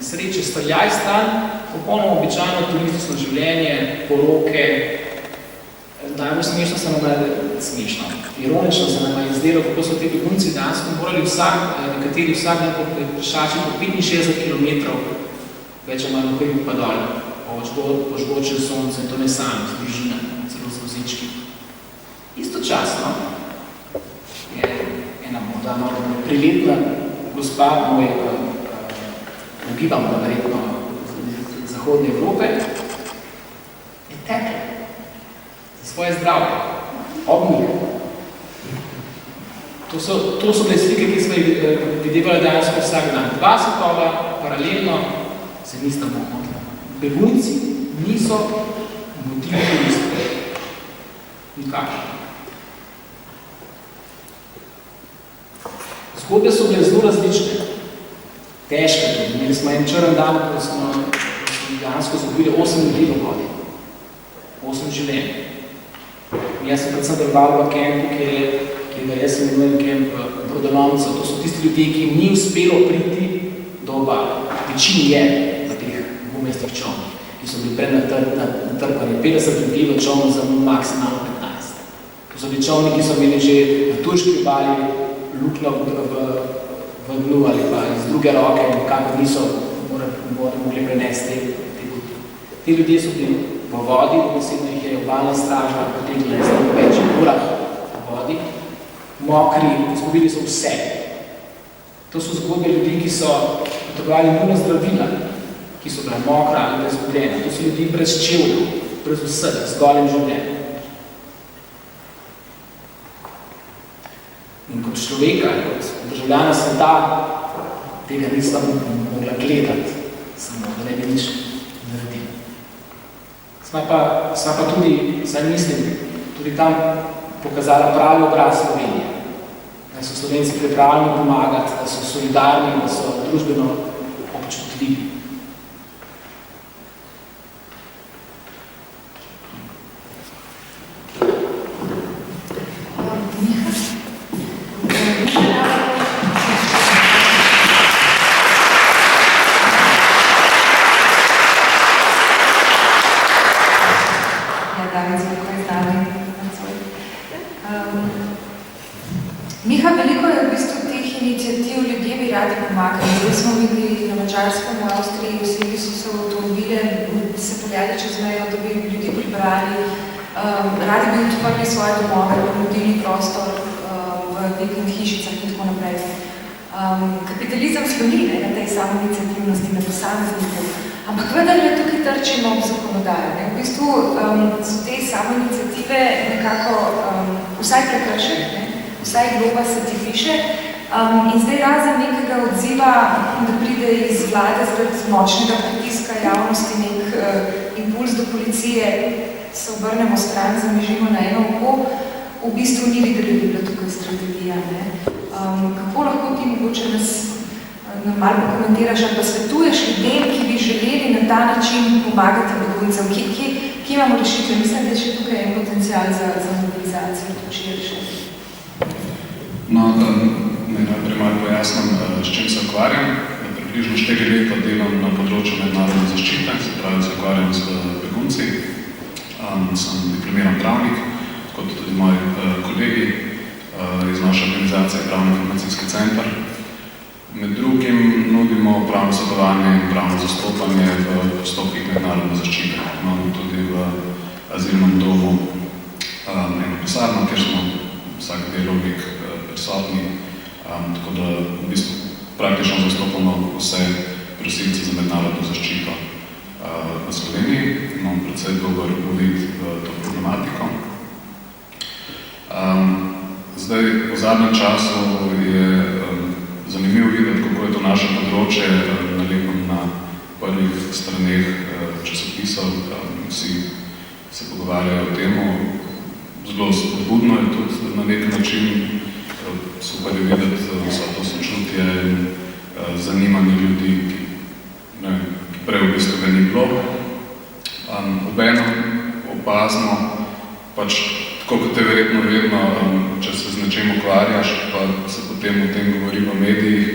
sreče, streljaj stran, popolnoma običajno turistično življenje, poroke. Najbolj smešno se nam je smešno. Ironično se nam je izdelo, kako so te begunci dansko morali nekateri vsak dan prešačiti po 65 km, več ali manj hrib pa dol, po žgočem soncu, in to ne sami, z družina, celo z vozički. Istočasno je ena morda malo priletna gospa, moj ugibam, da verjetno iz Zahodne Evrope, je tekla za svoje zdravje, ob njih. To so bile slike, ki smo jih videvali dejansko vsak dan. 2 svetova, paralelno, se nista motila. Begunci niso motivi turistov. Nikakšno. Zgodbe so bile zelo različne. Težke tudi. Imeli smo en črn dan, ko smo dejansko zgubili 8 ljudi v vodi. 8 življenj. Jaz sem predvsem deloval v kempu, ki ga jaz imenujem kemp Brodolomcev. To so tisti ljudje, ki jim ni uspelo priti do obale. Večini je v teh dvomestnih čovnih, ki so bili prenatrpani. 50 ljudi v čovnu za maksimalno 15. To so bili čovni, ki so imeli že v turški obali luknjo v dnu ali pa iz druge roke, kako niso mogli prenesti te poti. Ti ljudje so bili v vodi, posebno jih je obalna straža potegnila iz več urah v vodi, mokri, izgubili so vse. To so zgodbe ljudi, ki so potrebovali nujno zdravila, ki so bila mokra ali izgubljena. To so ljudi brez čevljev, brez vsega, z golim življenjem. In kot človeka, kot državljana sveta, tega nisem mogla gledati, samo da ne bi nič naredil. Sva pa tudi, saj mislim, tudi tam pokazala pravi obraz Slovenije. Da so Slovenci pripravljeni pomagati, da so solidarni, da so družbeno občutljivi. Miha, veliko je v bistvu teh iniciativ, ljudje bi radi pomagali. Zdaj smo videli na Mačarskem, v Avstriji, vsi so se v avtomobile, se peljali čez mejo, da bi ljudi pribrali. Radi bi odprli svoje domove, ponudili prostor v vikend hišicah in tako naprej. Kapitalizem sloni na tej samoiniciativnosti, na posamezniku, ampak vendarle tukaj trčimo v zakonodajo. V bistvu so te samoiniciative nekako vsaj prekršek, vsaj globa se ti piše. In zdaj razen nekega odziva, da pride iz vlade zaradi močnega pritiska javnosti nek impuls do policije, se obrnemo stran, zamižimo na eno oko, v bistvu ni videli, da bi bila tukaj strategija. Kako lahko ti mogoče nas malo komentiraš ali pa svetuješ ljudem, ki bi želeli na ta način pomagati beguncem? Kje imamo rešitve? Mislim, da je še tukaj en potencial za mobilizacijo, to širše. No, naj najprej malo pojasnim, s čim se ukvarjam. Približno 4 leta delam na področju mednarodne zaščite, se pravi, se ukvarjam z begunci. Sem diplomiran pravnik, kot tudi moji kolegi iz naše organizacije Pravni informacijski center. Med drugim nudimo pravno svetovanje in pravno zastopanje v postopkih mednarodne zaščite. Imamo tudi v azilnem domu eno pisarno, kjer smo vsak delovnik prisotni, tako da v bistvu praktično zastopamo vse prosilce za mednarodno zaščito v Sloveniji. Imam predvsej dober uvid v to problematiko. Zdaj, v zadnjem času je zanimivo videti, kako je to naše področje nalepno na prvih straneh časopisov. Vsi se pogovarjajo o temu. Zelo spodbudno je tudi na nek način super je videti vso to sočutje in zanimanje ljudi, ki prej v bistvu ga ni bilo. Obenem opazimo, pač tako kot je verjetno vedno, če se z nečem ukvarjaš, pa se potem o tem govori v medijih,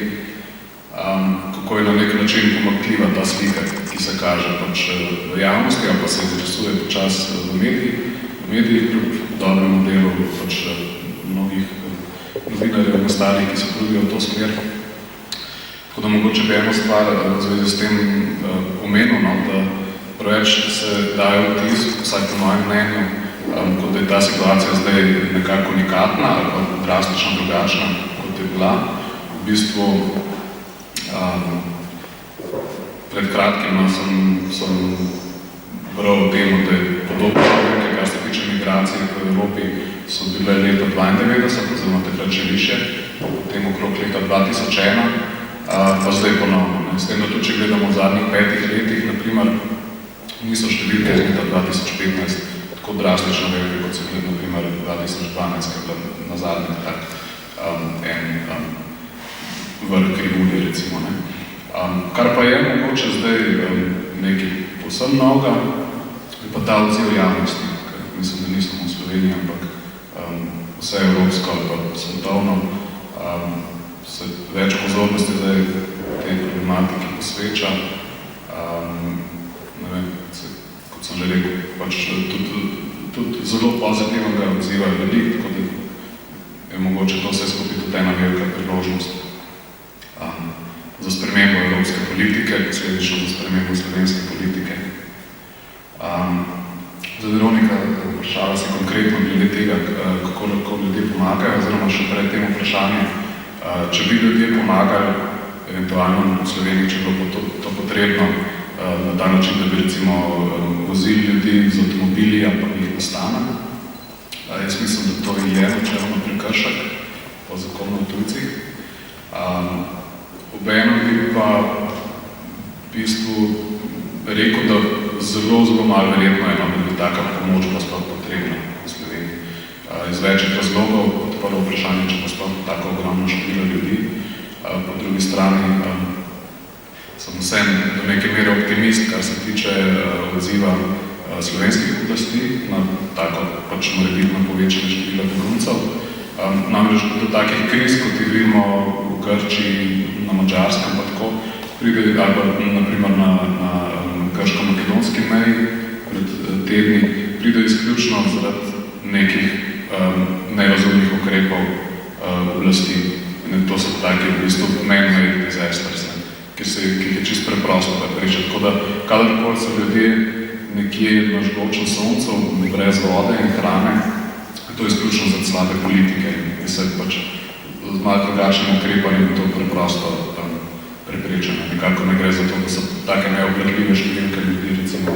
kako je na nek način pomakljiva ta slika, ki se kaže pač v javnosti, ali pa se izrisuje počas v medijih, kljub dobremu delu pač mnogih novinarjev in ostalih, ki se trudijo v to smer. Tako da mogoče bi eno stvar v zvezi s tem omenil, da preveč se dajo vtis, vsaj po mojem mnenju, kot da je ta situacija zdaj nekako unikatna ali pa drastično drugačna, kot je bila. V bistvu pred kratkim sem bral o tem, da je podobno, kar se tiče migracij v Evropi, so bile leta 92, oziroma takrat še više, potem okrog leta 2001, pa zdaj ponovno. S tem, da tudi, če gledamo v zadnjih 5 letih, naprimer, niso številke iz leta 2015 tako drastično velike, kot so bile, naprimer, 2012, ki je bila na zadnji tak vrh krivulje, recimo. Ne. Kar pa je mogoče zdaj nekaj povsem novega, je pa ta odziv javnosti, ker mislim, da nismo v Sloveniji, ampak vse evropsko ali pa svetovno se več pozornosti zdaj tej problematiki posveča. Ne vem, kot sem že rekel, pač tudi zelo pozitivnega odziva ljudi, tako da je mogoče to vse skupaj tudi ena velika priložnost za spremembo evropske politike, posledično za spremembo slovenske politike. Zdaj, Veronika, vprašala si konkretno glede tega, kako lahko ljudje pomagajo, oziroma še pred tem vprašanje, če bi ljudje pomagali, eventualno v Sloveniji, če bi bilo to potrebno, na ta način, da bi recimo vozili ljudi z avtomobili ali pa jih nastane. Jaz mislim, da to je načelno prekršek po zakonu o tujcih. Obenem bi pa v bistvu rekel, da zelo malo verjetno je, da bi taka pomoč pa sploh potrebna v Sloveniji. Iz večjih razlogov, kot prvo vprašanje, če pa sploh tako ogromno število ljudi. Po drugi strani sem vsem do neke mere optimist, kar se tiče odziva slovenskih oblasti na tako pač morebitno povečanje števila beguncev. Namreč do takih kriz, kot jih vidimo v Grčiji, na Madžarskem pa tako, pride, ali pa naprimer na grško-makedonski meji pred tedni, pride izključno zaradi nekih nerazumnih ukrepov oblasti. To so take v bistvu man-made disasters, ki jih je čisto preprosto preprečiti. Tako da, kadarkoli so ljudje nekje na žgočem soncu, brez vode in hrane, to je izključno za slabe politike in se pač z malo drugačnim ukrepanjem to preprosto preprečeno. Nekako ne gre za to, da so take neobvladljive številke ljudi, recimo,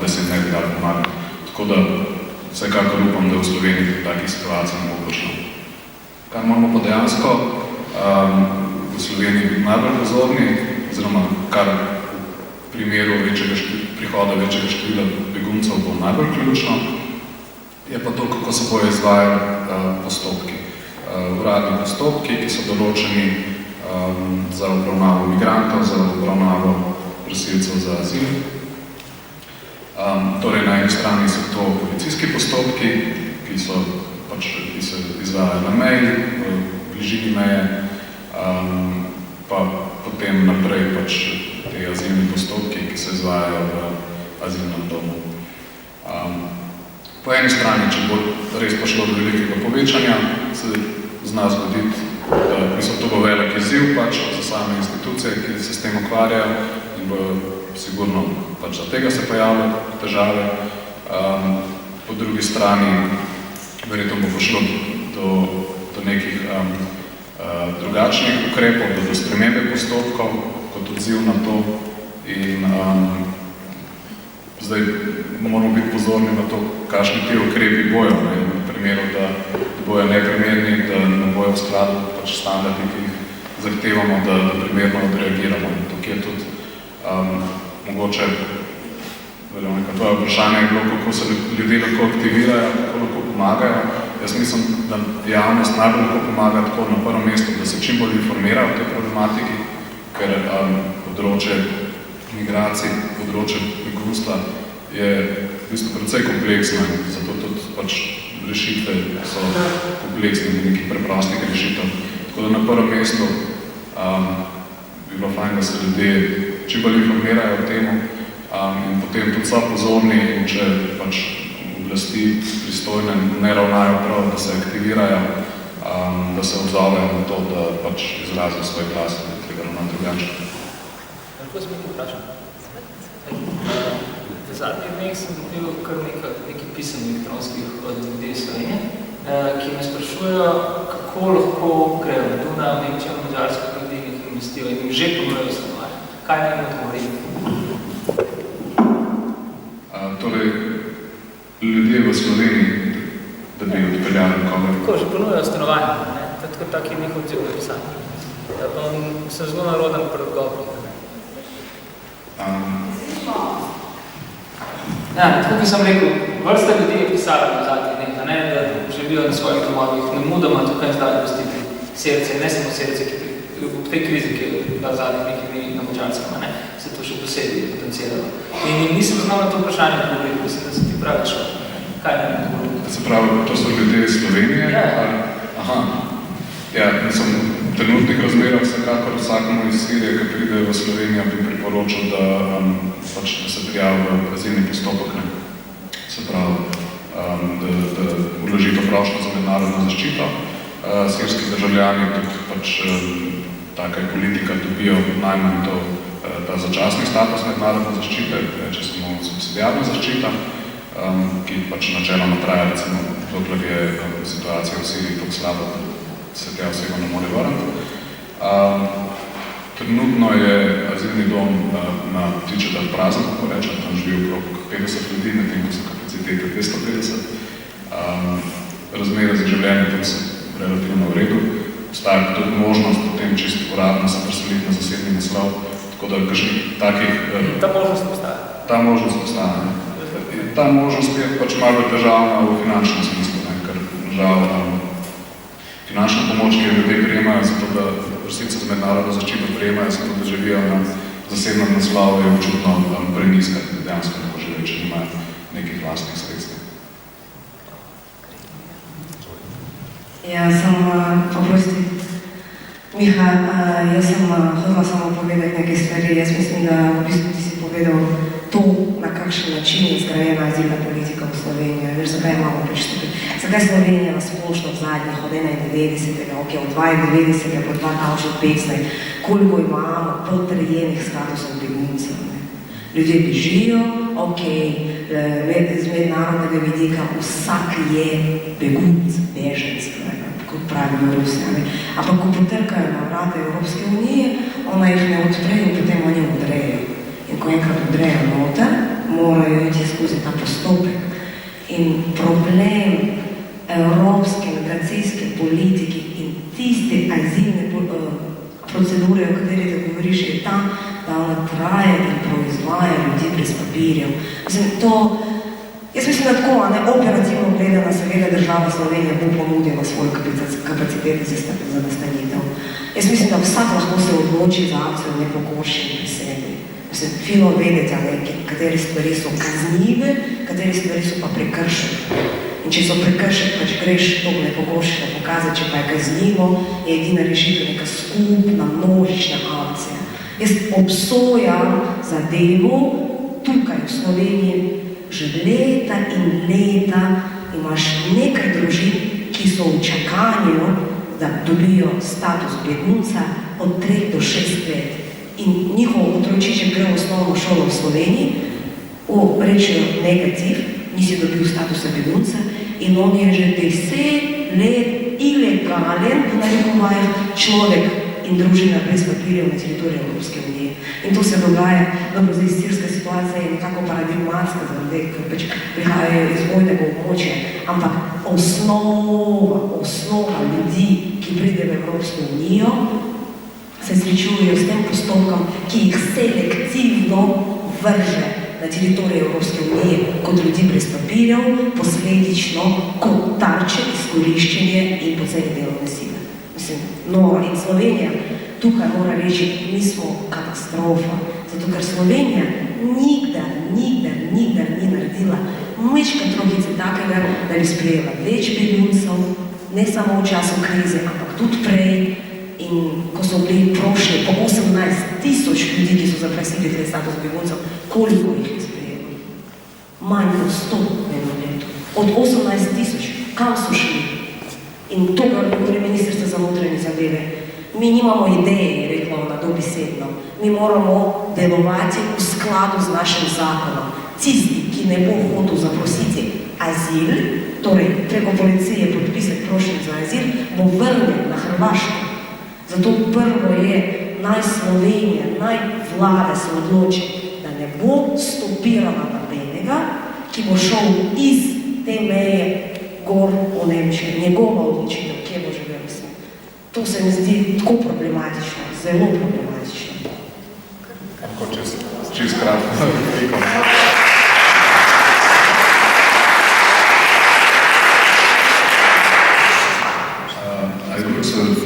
da se ne bi dali pomagati. Tako da vsekakor upam, da v Sloveniji v takih situacij ne bo prišlo. Kar moramo pa dejansko v Sloveniji biti najbolj pozorni, oziroma kar v primeru prihoda večjega števila beguncev bo najbolj ključno, je pa to, kako se bojo izvajali postopki. Uradni postopki, ki so določeni za obravnavo migrantov, za obravnavo prosilcev za azil. Torej, na eni strani so to policijski postopki, ki se izvajajo na meji, v bližini meje, pa potem naprej te azilni postopki, ki se izvajajo v azilnem domu. Po eni strani, če bo res prišlo do velikega povečanja, se zna zgoditi, da to bo velik izziv za same institucije, ki se s tem ukvarjajo in bo sigurno za tega se pojavljajo težave. Po drugi strani, verjetno bo prišlo do nekih drugačnih ukrepov, do spremembe postopkov kot odziv na to in zdaj moramo biti pozorni na to, kakšni ti ukrepi bojo. V primeru, da bojo neprimerni, da ne bojo v skladu standardi, ki jih zahtevamo, da primerno odreagiramo. Tukaj je tudi mogoče, Veronika, tvoje vprašanje je bilo, kako se ljudje lahko aktivirajo, kako lahko pomagajo. Jaz mislim, da javnost najbolj lahko pomaga tako na prvem mestu, da se čim bolj informira o tej problematiki, ker področje migracij, področje begunstva je v bistvu precej kompleksno, zato tudi rešitve so kompleksne, nekih preprostih rešitev. Tako da na prvem mestu bi bilo fajn, da se ljudje čim bolj informirajo o temu in potem tudi so pozorni in če oblasti pristojne ne ravnajo prav, da se aktivirajo, da se odzovejo na to, da izrazijo svoj glas, da je treba ravnati drugače. Lahko smo ti vprašali? zadnjih dneh sem dobil kar nekaj pisem elektronskih od ljudi iz Slovenije, ki me sprašujejo, kako lahko grejo na Dunaj, v Nemčijo, v Madžarsko, ljudi nekaj investijo in jim že ponujajo stanovanje. Kaj naj jim odgovoriti? Torej, ljudje v Sloveniji, da bi odpeljali koga? Tako, že ponujajo stanovanje, ne? Tak je njih odziv napisati. Sem zelo naroden pri odgovoru. Ja, tako kot sem rekel, vrsta ljudi je pisala v zadnjih dneh, da želijo na svojih domovih nemudoma tukaj zdaj investiti Serce, ne samo Serce, ki v tej krizi, ki je bila zadnjih nekaj dni na Madžarskem, se to še posebej potenciralo. In nisem znal na to vprašanje odgovoriti, mislim, da se ti pravi šlo. Kaj ne odgovoriti? Se pravi, to so ljudje iz Slovenije? Ja. Aha. Ja, mislim, v trenutnih razmerah vsekakor vsakому iz Sirije, ki pride v Slovenijo, bi priporočil, da se prijavi v azilni postopek. Se pravi, da vloži to prošnjo za mednarodno zaščito. Sirski državljani tudi taka je politika, dobijo najmanj ta začasni status mednarodne zaščite, reče samo subsidiarna zaščita, ki načeloma traja, recimo, dokler je situacija v Siriji tako slaba, da se te oseba ne more vrniti. Trenutno je azilni dom na Ptičedah prazen, kako rečem, tam živi okrog 50 ljudi, medtem ko so kapacitete 250. Razmere za življenje tam so relativno v redu. Obstaja tudi možnost potem čisto uradno se preseliti na zasebni naslov, tako da kakšnih takih... Ta možnost obstaja? Ta možnost obstaja, ne. Ta možnost je pač malo težavna v finančnem smislu, ne, ker žal finančna pomoč, ki jo ljudje prijemajo, zato da prosilce za mednarodno zaščito prijemajo, zato da živijo na zasebnem naslovu, je občutno prenizka, da dejansko ne poživijo, če nimajo nekih vlastnih sredstev. Ja, oprosti, Miha, jaz sem hodila samo povedati nekaj stvari. Jaz mislim, da v bistvu ti si povedal to, na kakšen način je zgrajena azilna politika v Sloveniji. Veš, zakaj imamo pristopiti? Zakaj Slovenija nasplošno v zadnjih od 91. ok, od 92. po 2015, koliko imamo potrjenih statusov beguncev. Ljudje bežijo, ok, z mednarodnega vidika vsak je begunc, beženc, kot pravijo Rusija. Ampak ko potrkajo na vrata Evropske unije, ona jih ne odpre in potem oni odrejo. In ko enkrat odrejo noter, morajo iti skozi ta postopek. In problem evropske migracijske politike in tiste azilne procedure, o kateri te govoriš, je ta, da ona traje in proizvaja ljudi brez papirjev. Jaz mislim, da tako, operativno gledana, seveda država Slovenija bo ponudila svoje kapacitete za nastanitev. Jaz mislim, da vsak lahko se odloči za akcijo nepokošenja pri sebi. Mislim, fino vedeti, kateri stvari so kaznive, kateri stvari so pa prekršene. In če so prekršene, pa če greš to nepokošenja pokazati, če pa je kaznivo, je edina rešitev neka skupna, množična akcija. Jaz obsojam zadevo tukaj v Sloveniji, že leta in leta imaš nekaj družin, ki so v čakanju, da dobijo status begunca od 3 do 6 let. In njihov otročiček gre v osnovno šolo v Sloveniji, rečejo negativ, nisi dobil statusa begunca in on je že 10 let ilegalen, v narekovajih, človek in družina brez papirjev na teritoriju Evropske unije. In to se dogaja, dobro, zdaj sirska situacija je nekako paradigmatska, ker pač prihajajo iz vojnega območja, ampak osnova ljudi, ki pride v Evropsko unijo, se srečujejo s tem postopkom, ki jih selektivno vrže na teritoriju Evropske unije kot ljudi brez papirjev, posledično kot tarče, izkoriščenje in poceni delovne sile. Mislim, in Slovenija tukaj mora reči, mi smo katastrofa, zato ker Slovenija nikdar ni naredila majčka trohice takega, da bi sprejela več beguncev, ne samo v času krize, ampak tudi prej. In ko so bili prošli po 18,000 ljudi, ki so zaprosili za status beguncev, koliko jih je sprejelo? Manj kot 100 v enem letu. Od 18,000, kam so šli? In to, kar govori ministrstvo za notranje zadeve, mi nimamo ideje, je rekla ona dobesedno. Mi moramo delovati v skladu z našim zakonom. tisti, ki ne bo hotel zaprositi azil, torej preko policije podpisati prošnje za azil, bo vrnjen na Hrvaško. Zato prvo je, naj Slovenija, naj vlada se odloči, da ne bo stopirala nobenega, ki bo šel iz te meje gor v Nemčijo, njegova odločitev, kje bo živel s tem. To se mi zdi tako problematično, zelo problematično. Lahko čist kratko.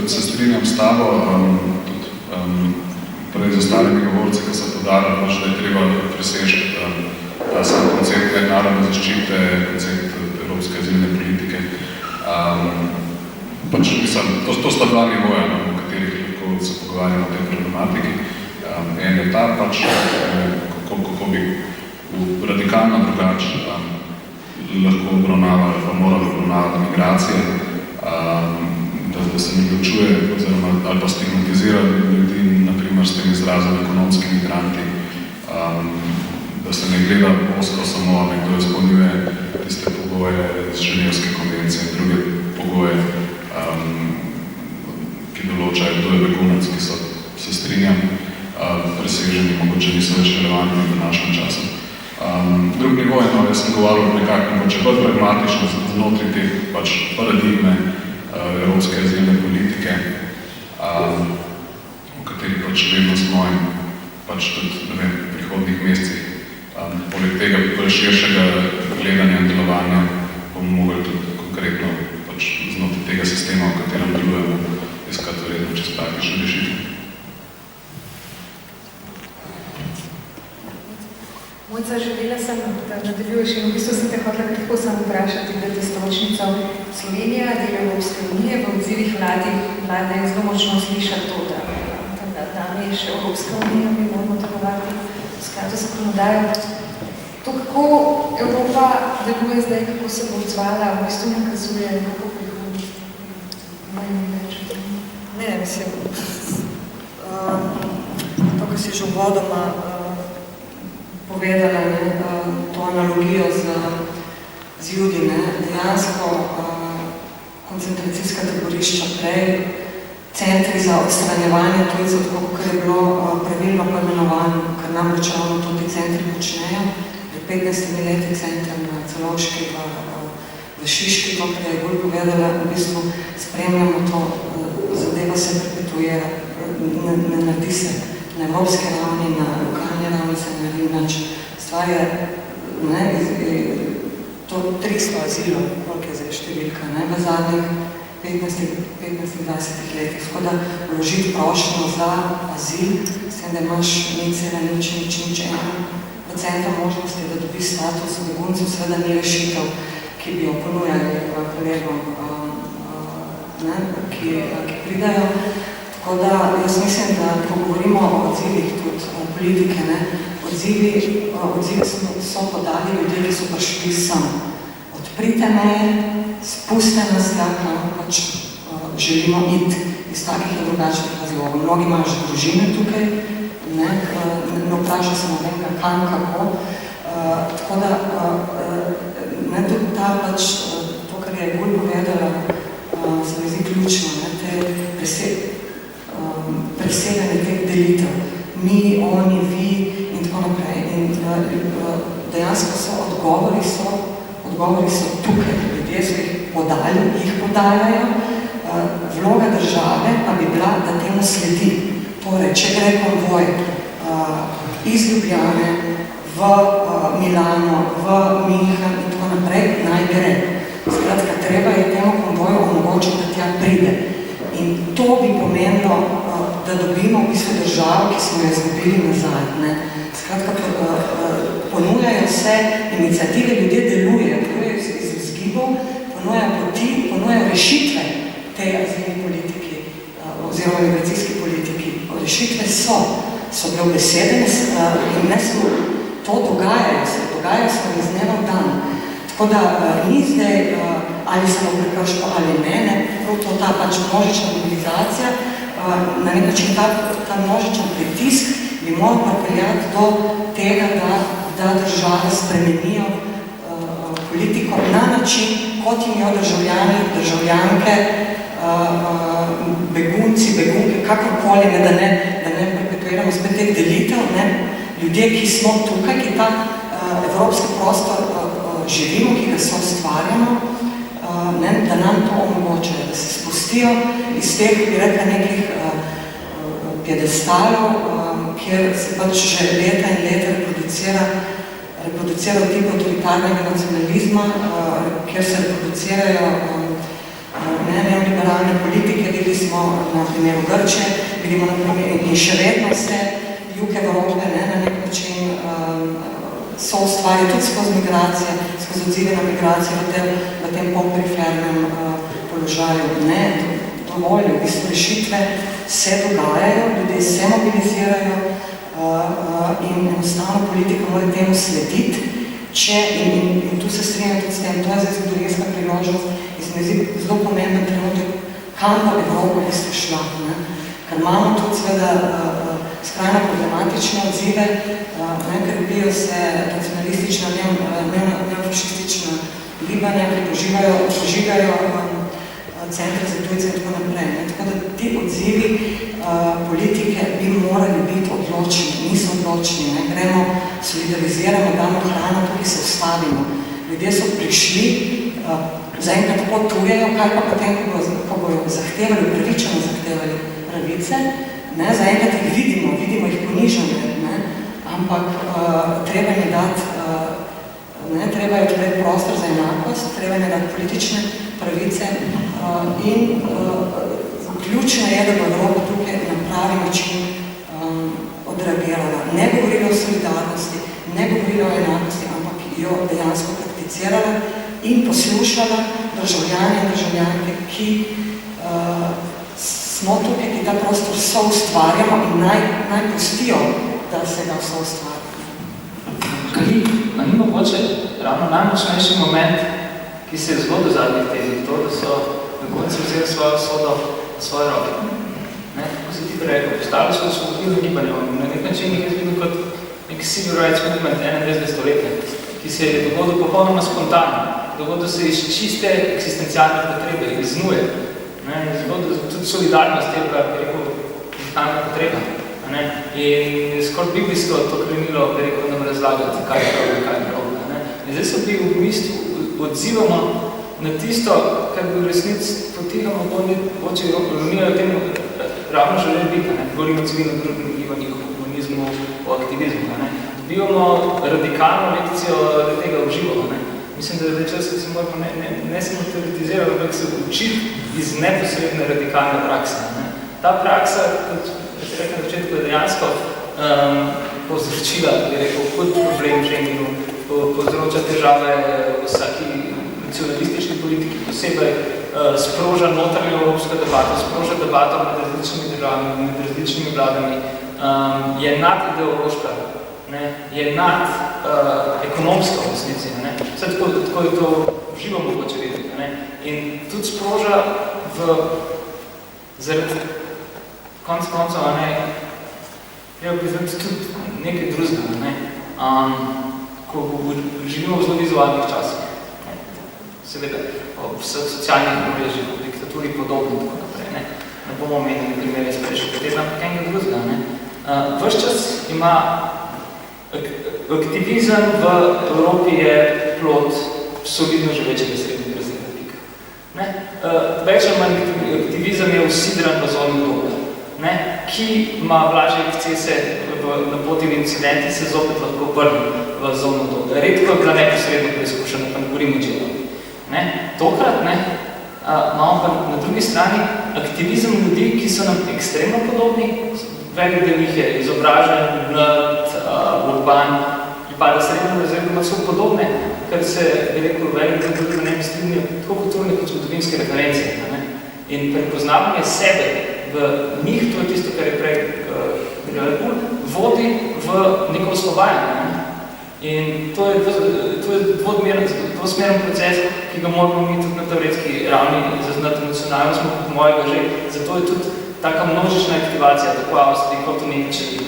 Se strinjam s tabo, tudi prej z ostalimi govorci, ki so podarili, da je treba presežiti ta sam koncept mednarodne zaščite, koncept evropske azilne politike. To sta dva nivoja, v katerih lahko se pogovarjamo o tej problematiki. En je ta, kako bi radikalno drugače lahko obravnavali, pa morali obravnavati migracije, da se ne vključuje ali pa stigmatizira ljudi, naprimer s tem izrazom ekonomski migranti, da se ne gleda osko samo, nekdo izpolnjuje tiste pogoje iz Ženevske konvencije in druge pogoje, ki določajo, kdo je begunec, ki so, se strinjam, preseženi, mogoče niso več relevantni v našem času. Drug nivo je, jaz sem govoril nekako, mogoče bolj pragmatično znotraj te paradigme evropske azilne politike, v kateri vedno smo in tudi v prihodnih mesecih. Poleg tega širšega gledanja in delovanja bomo mogli tudi konkretno znotraj tega sistema, v katerem delujemo, iskati verjetno čez praktične rešitve. Mojca, želela sem, da nadaljuješ in v bistvu sem te hotela kratko samo vprašati, da te stročnico Slovenija, del Evropske unije, v odzivih vlade je zelo močno slišati to, da nam je še Evropska unija, mi moramo delovati v skladu zakonodajo. To, kako Evropa deluje zdaj, kako se bo odzvala, v bistvu nakazuje nekako prihodnost. Ne, mislim, to, kar si že uvodoma povedala, to analogijo z Judi, dejansko koncentracijska taborišča prej, centri za odstranjevanje tujcev, tako kot je bilo pravilno poimenovano, ker namreč ravno to ti centri počnejo. Pri 15 leti center na Celovški v Šiški, to, kar je bolj povedala, v bistvu spremljamo to, zadeva se perpetuira, ne naredi se na evropski ravni, na lokalni ravni se ne naredi nič. Stvar je, to 300 azilov, koliko je zdaj številka, v zadnjih 15-20 letih. Tako da vložiti prošnjo za azil, s tem, da imaš nič v centru možnosti, da dobi status beguncev, seveda ni rešitev, ki bi jo ponujali kolegom, ki pridajo. Tako da jaz mislim, da ko govorimo o odzivih tudi politike, odzivi so podali ljudje, ki so prišli sem. Odprite meje, spuste nas, pač želimo iti iz takih in drugačnih razlogov. Mnogi imajo že družine tukaj, ne vpraša se nobenega kam, kako. Tako da tudi ta pač, to, kar je bolj povedala, se mi zdi ključno, te preseganje teh delitev. Mi, oni, vi in tako naprej. In dejansko odgovori so tukaj. Ljudje so jih podali, jih podajajo. Vloga države pa bi bila, da temu sledi. Torej, če gre konvoj iz Ljubljane v Milano, v München in tako naprej, naj gre. Skratka, treba je temu konvoju omogočiti, da tja pride. In to bi pomenilo, da dobimo v bistvu državo, ki smo jo izgubili nazaj. Skratka, ponujajo se iniciative, ljudje delujejo, iz vzgibov, ponujajo poti, ponujajo rešitve tej azilni politiki oziroma migracijski politiki. Rešitve so bile obesedene in ne samo to dogajajo se iz dneva v dan. Tako da ni zdaj ali samo prekrško ali ne, prav ta pač množična mobilizacija, na nek način ta množičen pritisk bi moral pripeljati do tega, da da države spremenijo politiko na način, kot jim jo državljani, državljanke, begunci, begunke, kakorkoli, da ne perpetuiramo spet teh delitev, ljudje, ki smo tukaj, ki ta evropski prostor živimo, ki ga soustvarjamo, da nam to omogočajo, da se spustijo iz teh, bi rekla, nekih piedestalov, kjer se pač že leta in leta reproducirajo tip autoritarnega nacionalizma, kjer se reproducirajo neoliberalne politike, videli smo na primeru Grčije, vidimo na primeru in še vedno se jug Evrope na nek način soustvarja tudi skozi migracije, skozi odzive na migracije v tem polperifernem položaju. Ne, dovolj, v bistvu rešitve se dogajajo, ljudje se mobilizirajo in enostavno politika mora temu slediti, in tu se strinjam tudi s tem, to je zdaj zgodovinska priložnost in se mi zdi zelo pomemben trenutek, kam bo Evropa v bistvu šla. Ker imamo tudi seveda skrajno problematične odzive, krepijo se nacionalistična, neofašistična gibanja, ki požigajo centre za tujce in tako naprej. Tako da ti odzivi politike bi morali biti odločni, niso odločni. Gremo, solidariziramo, damo hrano, tukaj se ustavimo. Ljudje so prišli, zaenkrat potujejo, kaj pa potem, ko bojo zahtevali, upravičeno zahtevali pravice, zaenkrat jih vidimo jih ponižane, ampak treba je dati, treba je odpreti prostor za enakost, treba je dati politične pravice in ključno je, da bo Evropa tukaj na pravi način odreagirala. Ne govorila o solidarnosti, ne govorila o enakosti, ampak jo dejansko prakticirala in poslušala državljane in državljanke, ki smo tukaj, ki ta prostor soustvarjamo in naj pustijo, da se ga soustvarjamo. Ni mogoče ravno najmočnejši moment, ki se je zgodil v zadnjih tednih, to, da so na koncu vzeli svojo sodo v svoje roke. Kako se ti rekel, postali so osvobodilno gibanje, na nek način jih je videl kot nek civil rights movement 21. stoletja, ki se je dogodil popolnoma spontano, dogodil se iz čiste eksistencialne potrebe, iz nuje. Tudi solidarnost je bila, bi rekel, vitalna potreba. In skoraj biblijsko to krenilo, bi rekel, nam razlagati, kaj je prav in kaj je prav. In zdaj se bi v bistvu odzivamo na tisto, kar bi v resnici potihamo, oče Romija o tem ravno želeli biti. Govorimo o civilno-drugem gibanju, o komunizmu, o aktivizmu. Dobivamo radikalno lekcijo tega uživo. Mislim, da je čas, da se moramo ne samo teoretizirati, ampak se učiti iz neposredne radikalne prakse. Ta praksa, kot se rekel na začetku, je dejansko povzročila, bi rekel, kot problem v Schengenu, povzroča težave vsaki nacionalistični politiki posebej, sproža notranjo evropsko debato, sproža debato med različnimi državami, med različnimi vladami, je nadideološka, je nad ekonomsko v resnici. Vse tako je to živo mogoče videti. In tudi sproža zaradi konc koncev, treba priznati tudi nekaj drugega, ko živimo v zelo vizualnih časih. Seveda, v vseh socialnih omrežjih, v diktaturi podobno in tako naprej. Ne bomo omenili primere iz prejšnjega tedna, ampak enega drugega. Ves čas ima aktivizem v Evropi je plod solidno živečega srednjega razreda pika. Več ali manj aktivizem je usidran v zoni dobe, ki ima blažje ekscese na poti v incidenti, se zopet lahko vrne v zono dobe. Redko je bila neposredno preizkušena, pa ne govorimo čelo. Tokrat imamo pa na drugi strani aktivizem ljudi, ki so nam ekstremno podobni, velik del jih je izobražen, mlad, urban, pripada srednjemu razredu, ima so podobne, ker se, bi rekel, velik del drugi ne strinjajo tako kulturne kot zgodovinske reference. In prepoznavanje sebe v njih, to je tisto, kar je prej vodi v neko osvobajanje. In to je dvosmeren proces, ki ga moramo mi tudi na teoretski ravni zaznati nacionalno, smo kot mojega že, zato je tudi taka množična aktivacija, tako v Avstriji kot v Nemčiji.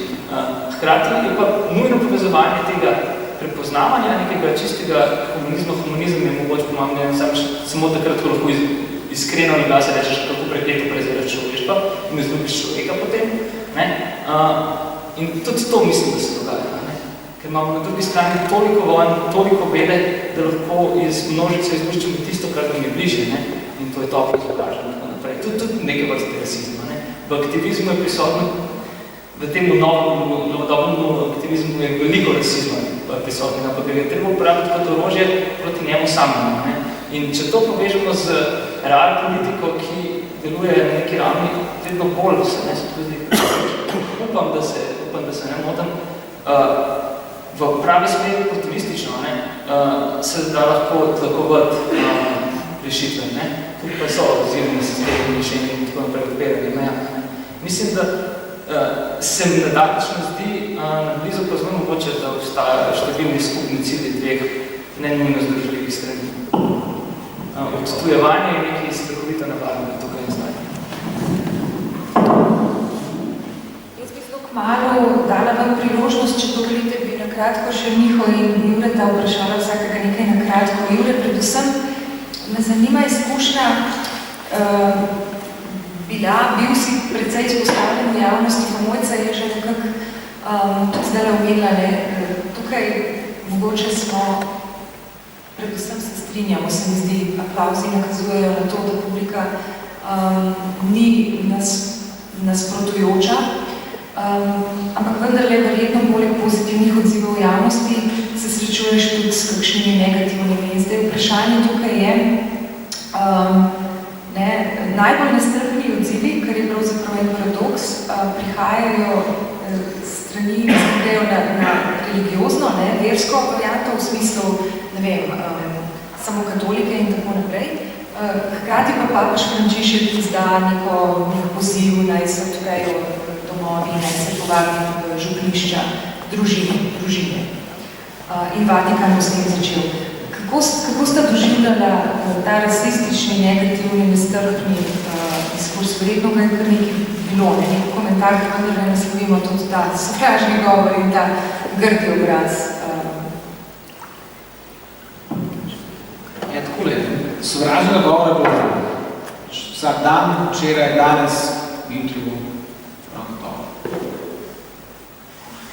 Hkrati je pa nujno povezovanje tega prepoznavanja nekega čistega humanizma. Humanizem je mogoče pomembno, samo takrat, ko lahko iskreno in glase rečeš, kako prekleto preziraš človeštva in izgubiš človeka potem. Ne? In tudi to mislim, da se dogaja. Ne? Ker imamo na drugi strani toliko vojn, toliko bede, da lahko iz množice izluščimo tisto, kar nam je bližje. Ne? In to je to, ki pokaže in tako naprej. Tudi nekaj vrste rasizma. Ne? V aktivizmu je prisotno, v tem novodobnem aktivizmu je veliko rasizma prisotnega, pa ga je treba uporabiti kot orožje proti njemu samemu. Ne? In če to povežemo z real politiko, ki deluje na neki ravni, vedno bolj se ne skozi. Upam, da se ne motam, v pravi smeri optimistično, ne, se da lahko tlakovati rešitve. Ne. Tudi pa so oziroma sistemi rešenja in tako naprej odpirali meja. Mislim, da se mi nadatično zdi na blizu pa zelo mogoče, da obstajajo številni skupni cilji dveh nenujno združljivih strani. Odtujevanje je nekaj strahovito navarno, tukaj ne znajte. Jaz bi zelo kmalu dala vam priložnost, če dovolite, bi nakratko še Miho in Jureta vprašala vsakega nekaj nakratko. Jure, predvsem me zanima izkušnja, bil si precej izpostavljen v javnosti, pa Mojca je že nekako tudi zdaj omenila, tukaj mogoče smo predvsem se strinjamo, se mi zdi, aplavzi nakazujejo na to, da publika ni nasprotujoča, ampak vendarle verjetno bolj pozitivnih odzivov v javnosti se srečuješ tudi s kakšnimi negativnimi. In zdaj vprašanje tukaj je, najbolj nestrpni odzivi, kar je pravzaprav en paradoks, prihajajo strani, izgledajo na religiozno, versko varianto v smislu, ne vem, samo katolike in tako naprej. Hkrati pa papež Frančišek izda neko poziv, naj se odprejo domovi, naj se povabi župnišča, družine. In Vatikan bo s tem začel. Kako sta doživljala ta rasistični, negativni, nestrpni diskurs? Verjetno ga je kar nekaj bilo, nekaj komentar, kako da ne naslovimo tudi ta sovražni govor in ta grdi obraz. Ja, takole, sovražnega govora je bilo vsak dan, včeraj, danes, jutri bo prav gotovo.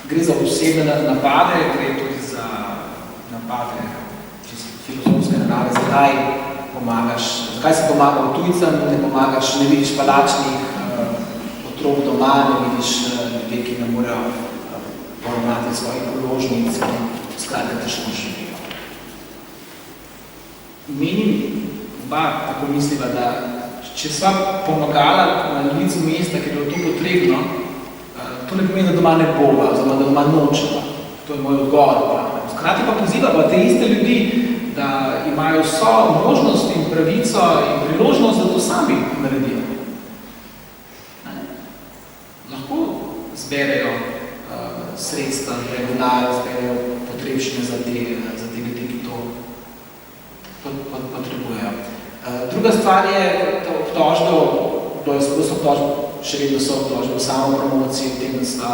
Gre za osebne napade, gre tudi za napade filozofske narave, zakaj si pomagal tujcem, ne pomagaš, ne vidiš palačnih otrok doma, ne vidiš ljudi, ki ne morejo poravnati svojih položnic, skratka težko živijo. Menim, tako misliva, da če sva pomagala na licu mesta, ker je bilo to potrebno, to ne pomeni, da doma ne bova, oziroma da doma nočeva. To je moj odgovor. Hkrati pa poziva te iste ljudi, da imajo vso možnost in pravico in priložnost, da to sami naredijo. Lahko zberejo sredstva, denar, zberejo potrebščine za te ljudi, ki to potrebujejo. Druga stvar je obtožbe, še vedno so obtožbe v samo promociji, v tem, da sta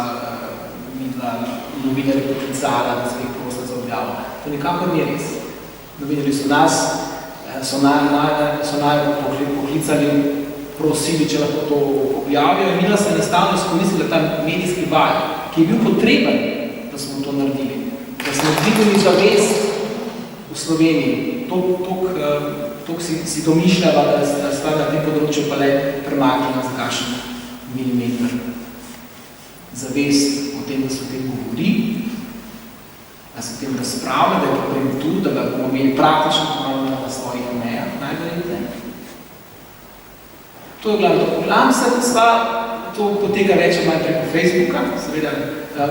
novinarji poklicala, da se jih prosila za objavo. To nikakor ni res. Novinarji so naj poklicali, prosili, če lahko to objavijo in mi nas enostavno izkoristili ta medijski val, ki je bil potreben, da smo to naredili. Da smo dvignili zavest v Sloveniji. Toliko si domišljala, da stvar na tem področju pa le premaknila za kakšen milimeter. Zavest o tem, da se o tem govori, da se o tem razpravlja, da je problem tu, da ga bomo imeli praktično na svojih mejah, najverjetneje. To je glavno. Glavno se to poteka več ali manj preko Facebooka, seveda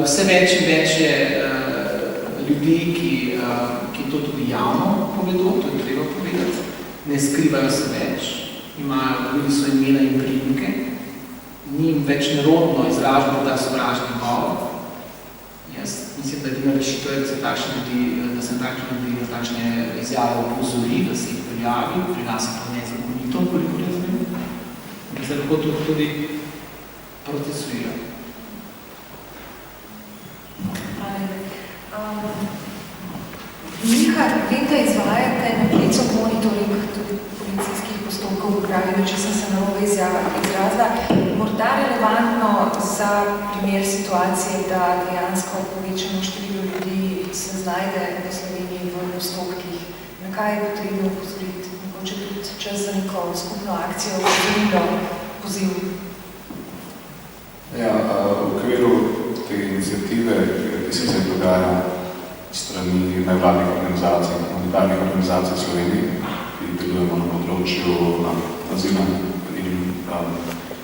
vse več in več je ljudi, ki to tudi javno povedo, to je treba povedati, ne skrivajo se več, imajo so imena in priimke, ni jim več nerodno izražati ta sovražni govor. Jaz mislim, da edina rešitev je, da se takšne ljudi na takšne izjave opozori, da se jih prijavi, pri nas je to nezakonito, koliko razumem, da se lahko tudi procesuira. Miha, vem, da izvajate na Blicu monitoring tudi policijskih postopkov v upravi, če sem se narobe izrazila, morda relevantno za primer situacije, da dejansko povečano število ljudi se znajde v Sloveniji v postopkih. Na kaj je potrebno upozoriti? Mogoče tudi čas za neko skupno akcijo, poziv. Ja, v okviru te iniciative, ki se zdaj dogaja strani nevladnih organizacij, humanitarnih organizacij v Sloveniji, ki delujemo na področju azila in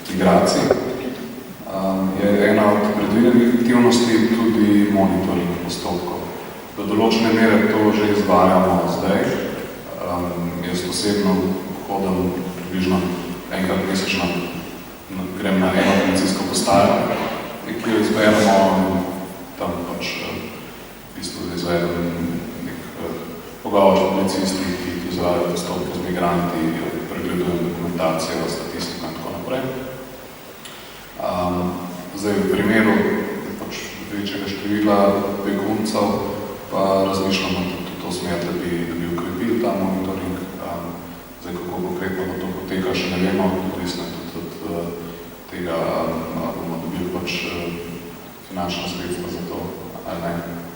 migracij, je ena od predvidenih aktivnosti tudi monitoring postopkov. Do določene mere to že izvajamo zdaj. Jaz osebno hodim približno enkrat mesečno, grem na eno policijsko postajo, ki jo izberemo tam pač v bistvu izvedem nek pogovor s policisti, ki izvajajo postopke z migranti, pregledujem dokumentacijo, statistiko in tako naprej. Zdaj v primeru pač večjega števila beguncev pa razmišljamo tudi v to smer, da bi ukrepili ta monitoring. Zdaj, kako konkretno to poteka, še ne vemo, odvisno je tudi od tega, bomo dobili pač finančna sredstva za to, ali ne.